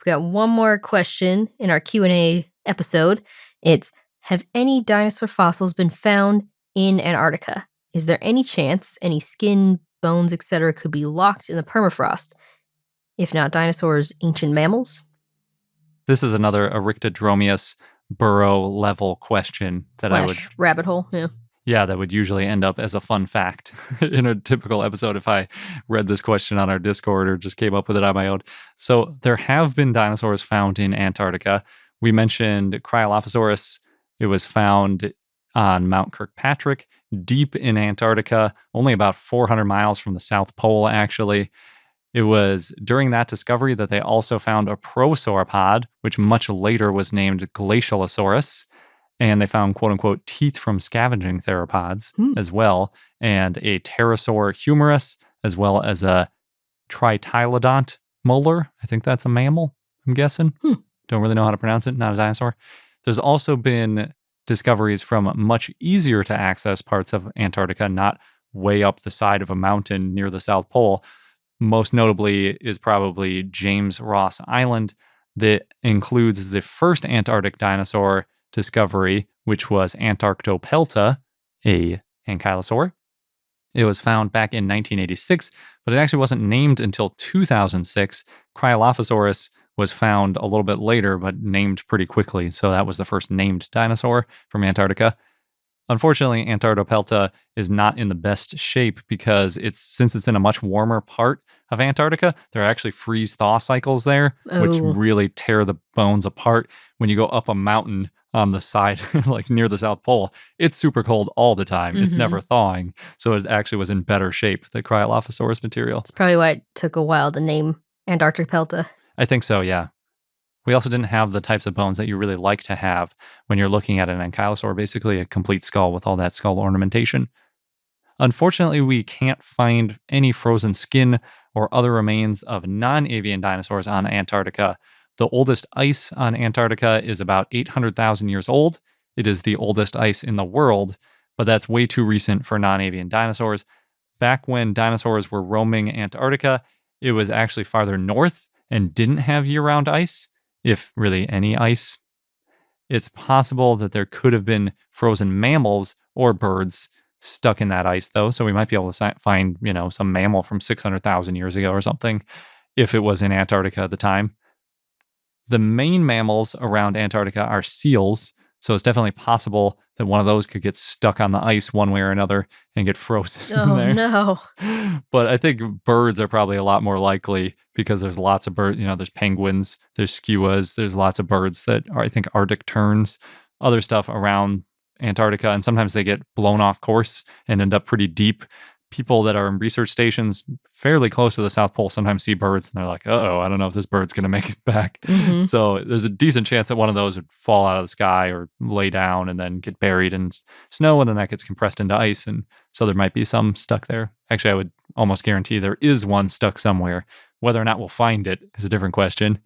got one more question in our Q&A episode. It's, have any dinosaur fossils been found in Antarctica? Is there any chance any skin, bones, etc. could be locked in the permafrost? If not dinosaurs, ancient mammals? This is another Erictodromius burrow level question that I would... rabbit hole, yeah. Yeah, that would usually end up as a fun fact in a typical episode if I read this question on our Discord or just came up with it on my own. So there have been dinosaurs found in Antarctica. We mentioned Cryolophosaurus. It was found on Mount Kirkpatrick, deep in Antarctica, only about 400 miles from the South Pole, actually. It was during that discovery that they also found a prosauropod, which much later was named Glacialosaurus. And they found, quote unquote, teeth from scavenging theropods as well, and a pterosaur humerus, as well as a tritylodont molar. I think that's a mammal, I'm guessing. Don't really know how to pronounce it, not a dinosaur. There's also been discoveries from much easier to access parts of Antarctica, not way up the side of a mountain near the South Pole. Most notably is probably James Ross Island, that includes the first Antarctic dinosaur discovery, which was Antarctopelta, a ankylosaur. It was found back in 1986, but it actually wasn't named until 2006. Cryolophosaurus was found a little bit later, but named pretty quickly. So that was the first named dinosaur from Antarctica. Unfortunately, Antarctopelta is not in the best shape because since it's in a much warmer part of Antarctica, there are actually freeze-thaw cycles there, which really tear the bones apart. When you go up a mountain on the side, like near the South Pole, it's super cold all the time. It's never thawing. So it actually was in better shape, the Cryolophosaurus material. That's probably why it took a while to name Antarctopelta. I think so, yeah. We also didn't have the types of bones that you really like to have when you're looking at an ankylosaur, basically a complete skull with all that skull ornamentation. Unfortunately, we can't find any frozen skin or other remains of non-avian dinosaurs on Antarctica. The oldest ice on Antarctica is about 800,000 years old. It is the oldest ice in the world, but that's way too recent for non-avian dinosaurs. Back when dinosaurs were roaming Antarctica, it was actually farther north and didn't have year-round ice, if really any ice. It's possible that there could have been frozen mammals or birds stuck in that ice, though. So we might be able to find, some mammal from 600,000 years ago or something if it was in Antarctica at the time. The main mammals around Antarctica are seals. So it's definitely possible that one of those could get stuck on the ice one way or another and get frozen in Oh, there. no. But I think birds are probably a lot more likely because there's lots of birds. There's penguins, there's skuas, there's lots of birds that are, I think, Arctic terns, other stuff around Antarctica. And sometimes they get blown off course and end up pretty deep. People that are in research stations fairly close to the South Pole sometimes see birds and they're like, uh-oh, I don't know if this bird's going to make it back. Mhm. So there's a decent chance that one of those would fall out of the sky or lay down and then get buried in snow, and then that gets compressed into ice. And so there might be some stuck there. Actually, I would almost guarantee there is one stuck somewhere. Whether or not we'll find it is a different question.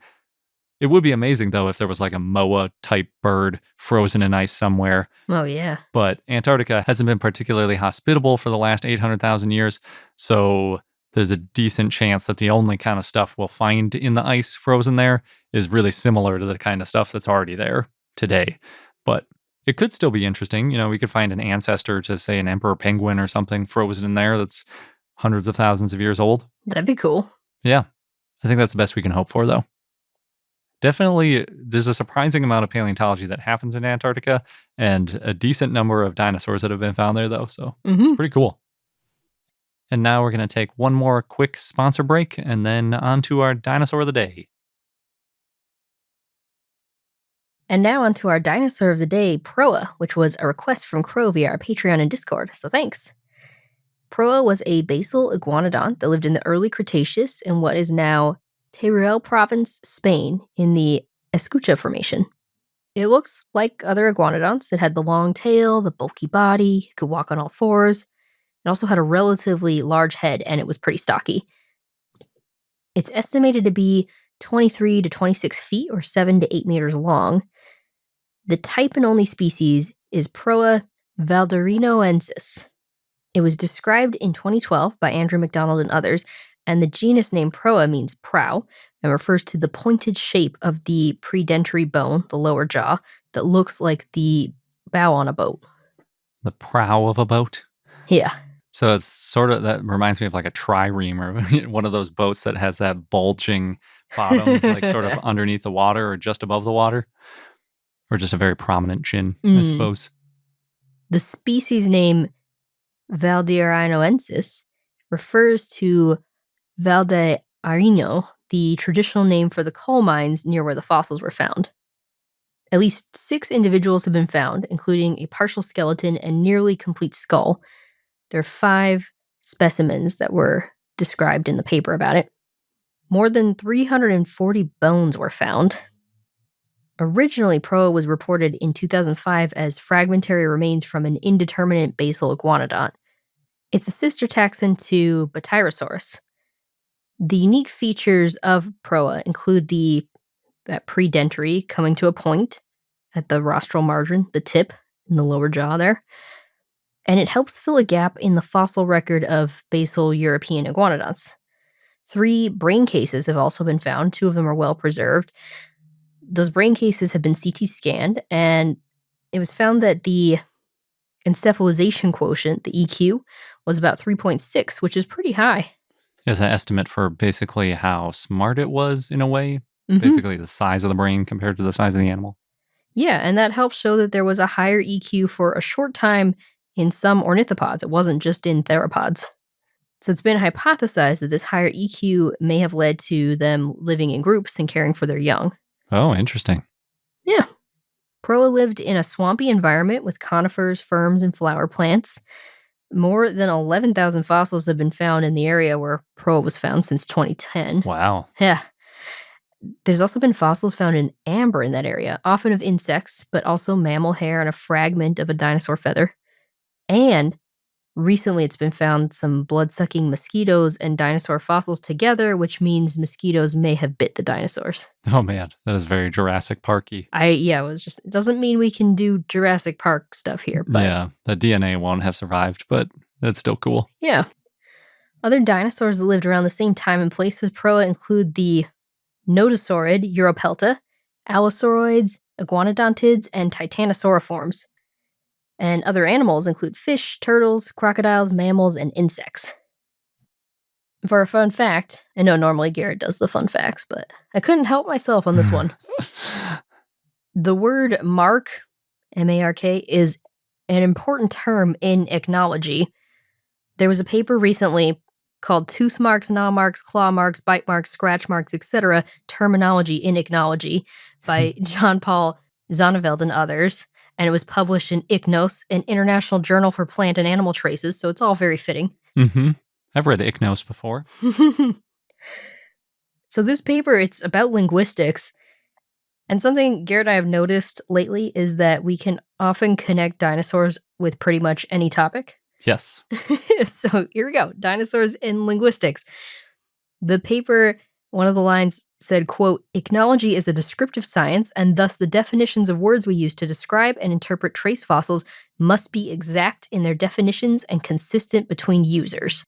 It would be amazing, though, if there was like a moa-type bird frozen in ice somewhere. Oh, yeah. But Antarctica hasn't been particularly hospitable for the last 800,000 years, so there's a decent chance that the only kind of stuff we'll find in the ice frozen there is really similar to the kind of stuff that's already there today. But it could still be interesting. We could find an ancestor to, say, an emperor penguin or something frozen in there that's hundreds of thousands of years old. That'd be cool. Yeah. I think that's the best we can hope for, though. Definitely, there's a surprising amount of paleontology that happens in Antarctica and a decent number of dinosaurs that have been found there, though. So it's pretty cool. And now we're going to take one more quick sponsor break and then on to our dinosaur of the day. And now onto our dinosaur of the day, Proa, which was a request from Crow via our Patreon and Discord. So thanks. Proa was a basal iguanodon that lived in the early Cretaceous in what is now Teruel province, Spain, in the Escucha Formation. It looks like other iguanodons. It had the long tail, the bulky body, it could walk on all fours. It also had a relatively large head, and it was pretty stocky. It's estimated to be 23 to 26 feet, or 7 to 8 meters long. The type and only species is Proa valderinoensis. It was described in 2012 by Andrew McDonald and others, and the genus name Proa means prow and refers to the pointed shape of the predentary bone, the lower jaw, that looks like the bow on a boat. The prow of a boat? Yeah. So it's sort of, that reminds me of like a trireme or one of those boats that has that bulging bottom, like sort of underneath the water or just above the water, or just a very prominent chin, I suppose. The species name valderinoensis refers to Valdearino, the traditional name for the coal mines near where the fossils were found. At least 6 individuals have been found, including a partial skeleton and nearly complete skull. There are 5 specimens that were described in the paper about it. More than 340 bones were found. Originally, Proa was reported in 2005 as fragmentary remains from an indeterminate basal iguanodon. It's a sister taxon to Batyrosaurus. The unique features of Proa include that predentary coming to a point at the rostral margin, the tip in the lower jaw there. And it helps fill a gap in the fossil record of basal European iguanodons. 3 brain cases have also been found. 2 of them are well preserved. Those brain cases have been CT scanned, and it was found that the encephalization quotient, the EQ, was about 3.6, which is pretty high. It's an estimate for basically how smart it was in a way. Basically the size of the brain compared to the size of the animal. Yeah, and that helps show that there was a higher EQ for a short time in some ornithopods. It wasn't just in theropods. So it's been hypothesized that this higher EQ may have led to them living in groups and caring for their young. Oh, interesting. Yeah. Proa lived in a swampy environment with conifers, ferns, and flower plants. More than 11,000 fossils have been found in the area where Proa was found since 2010. Wow. Yeah. There's also been fossils found in amber in that area, often of insects, but also mammal hair and a fragment of a dinosaur feather. And Recently, it's been found some blood-sucking mosquitoes and dinosaur fossils together, which means mosquitoes may have bit the dinosaurs. Oh man, that is very Jurassic Parky. It was just, it doesn't mean we can do Jurassic Park stuff here, but Yeah, the DNA won't have survived, but that's still cool. yeah. Other dinosaurs that lived around the same time and place as Proa include the nodosaurid Europelta, allosauroids, iguanodontids, and titanosauriforms. And other animals include fish, turtles, crocodiles, mammals, and insects. For a fun fact, I know normally Garrett does the fun facts, but I couldn't help myself on this one. The word mark, M-A-R-K, is an important term in ichnology. There was a paper recently called Tooth Marks, Gnaw Marks, Claw Marks, Bite Marks, Scratch Marks, etc. Terminology in Ichnology by John Paul Zonneveld and others. And it was published in ICHNOS, an international journal for plant and animal traces, so it's all very fitting. Mm-hmm. I've read ICHNOS before. So this paper, it's about linguistics. And something Garrett and I have noticed lately is that we can often connect dinosaurs with pretty much any topic. Yes. So here we go. Dinosaurs in linguistics. The paper, one of the lines said, quote, "Ichnology is a descriptive science, and thus the definitions of words we use to describe and interpret trace fossils must be exact in their definitions and consistent between users."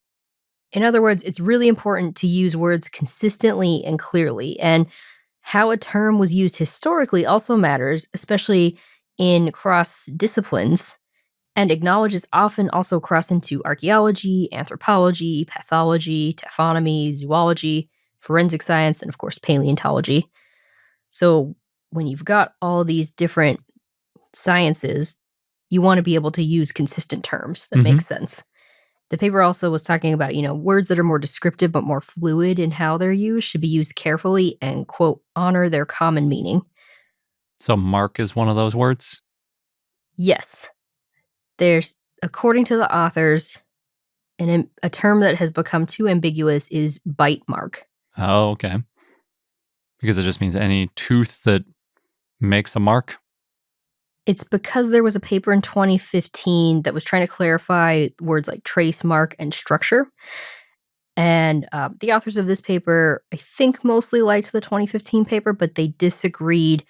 In other words, it's really important to use words consistently and clearly, and how a term was used historically also matters, especially in cross disciplines. And ichnologists often also cross into archaeology, anthropology, pathology, taphonomy, zoology, forensic science, and of course, paleontology. So when you've got all these different sciences, you want to be able to use consistent terms that make sense. The paper also was talking about, words that are more descriptive but more fluid in how they're used should be used carefully and, quote, honor their common meaning. So mark is one of those words? Yes. There's, according to the authors, a term that has become too ambiguous is bite mark. Oh, okay. Because it just means any tooth that makes a mark? It's because there was a paper in 2015 that was trying to clarify words like trace, mark, and structure. And the authors of this paper, I think, mostly liked the 2015 paper, but they disagreed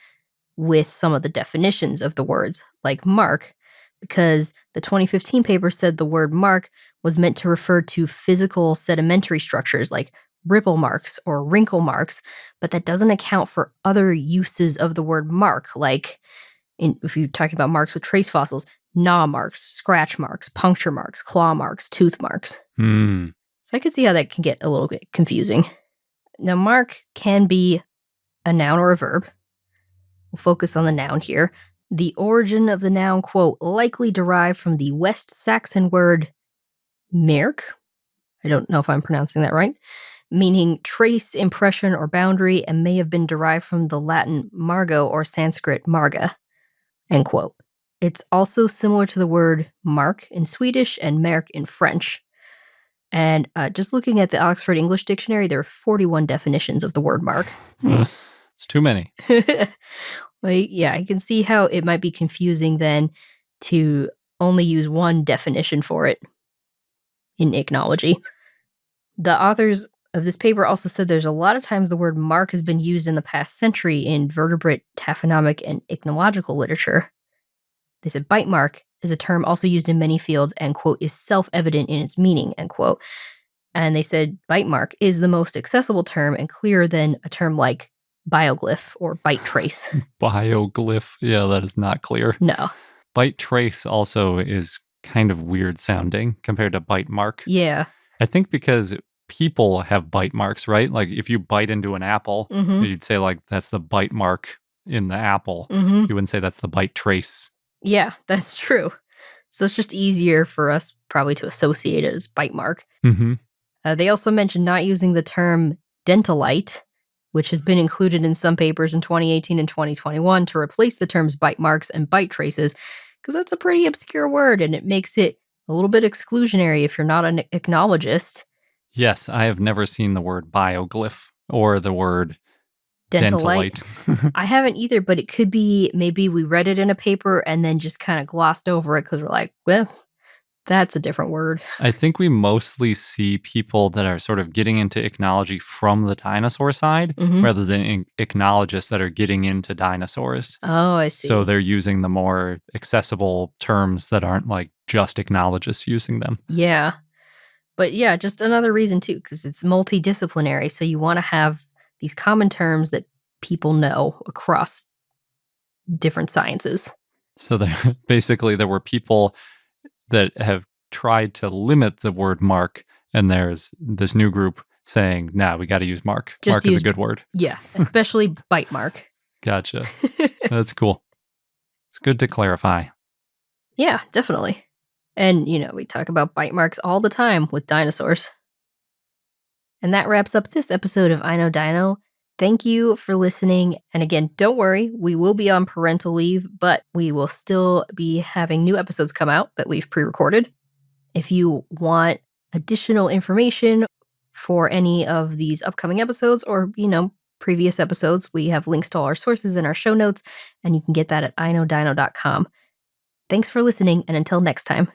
with some of the definitions of the words, like mark, because the 2015 paper said the word mark was meant to refer to physical sedimentary structures like ripple marks or wrinkle marks, but that doesn't account for other uses of the word mark, like if you're talking about marks with trace fossils, gnaw marks, scratch marks, puncture marks, claw marks, tooth marks. So I could see how that can get a little bit confusing. Now, mark can be a noun or a verb. We'll focus on the noun here. The origin of the noun, quote, likely derived from the West Saxon word merk. I don't know if I'm pronouncing that right. Meaning trace, impression, or boundary, and may have been derived from the Latin margo or Sanskrit marga, end quote. It's also similar to the word mark in Swedish and merk in French. And just looking at the Oxford English Dictionary, there are 41 definitions of the word mark. It's too many. Well, yeah, I can see how it might be confusing then to only use one definition for it in ichnology. The authors of this paper also said there's a lot of times the word mark has been used in the past century in vertebrate, taphonomic, and ichnological literature. They said bite mark is a term also used in many fields and, quote, is self-evident in its meaning, end quote. And they said bite mark is the most accessible term and clearer than a term like bioglyph or bite trace. Bioglyph. Yeah, that is not clear. No. Bite trace also is kind of weird sounding compared to bite mark. Yeah. I think because people have bite marks, right? Like if you bite into an apple, you'd say like that's the bite mark in the apple. You wouldn't say that's the bite trace. Yeah, that's true. So it's just easier for us probably to associate it as bite mark. They also mentioned not using the term dentolite, which has been included in some papers in 2018 and 2021 to replace the terms bite marks and bite traces, because that's a pretty obscure word and it makes it a little bit exclusionary if you're not an ichnologist. Yes, I have never seen the word bioglyph or the word dentolite. I haven't either, but it could be maybe we read it in a paper and then just kind of glossed over it because we're like, well, That's a different word. I think we mostly see people that are sort of getting into ichnology from the dinosaur side Mhm. rather than ichnologists that are getting into dinosaurs. Oh, I So see. they're using the more accessible terms that aren't like just ichnologists using them. Yeah. But yeah, just another reason too, because it's multidisciplinary. So you want to have these common terms that people know across different sciences. So there, basically, there were people that have tried to limit the word mark, and there's this new group saying, "Nah, we got to use mark. Just Mark is a use, good word." yeah, especially bite mark. Gotcha. That's cool. It's good to clarify. Yeah, definitely. And, we talk about bite marks all the time with dinosaurs. And that wraps up this episode of I Know Dino. Thank you for listening. And again, don't worry, we will be on parental leave, but we will still be having new episodes come out that we've pre recorded. If you want additional information for any of these upcoming episodes or, previous episodes, we have links to all our sources in our show notes, and you can get that at iknowdino.com. Thanks for listening, and until next time.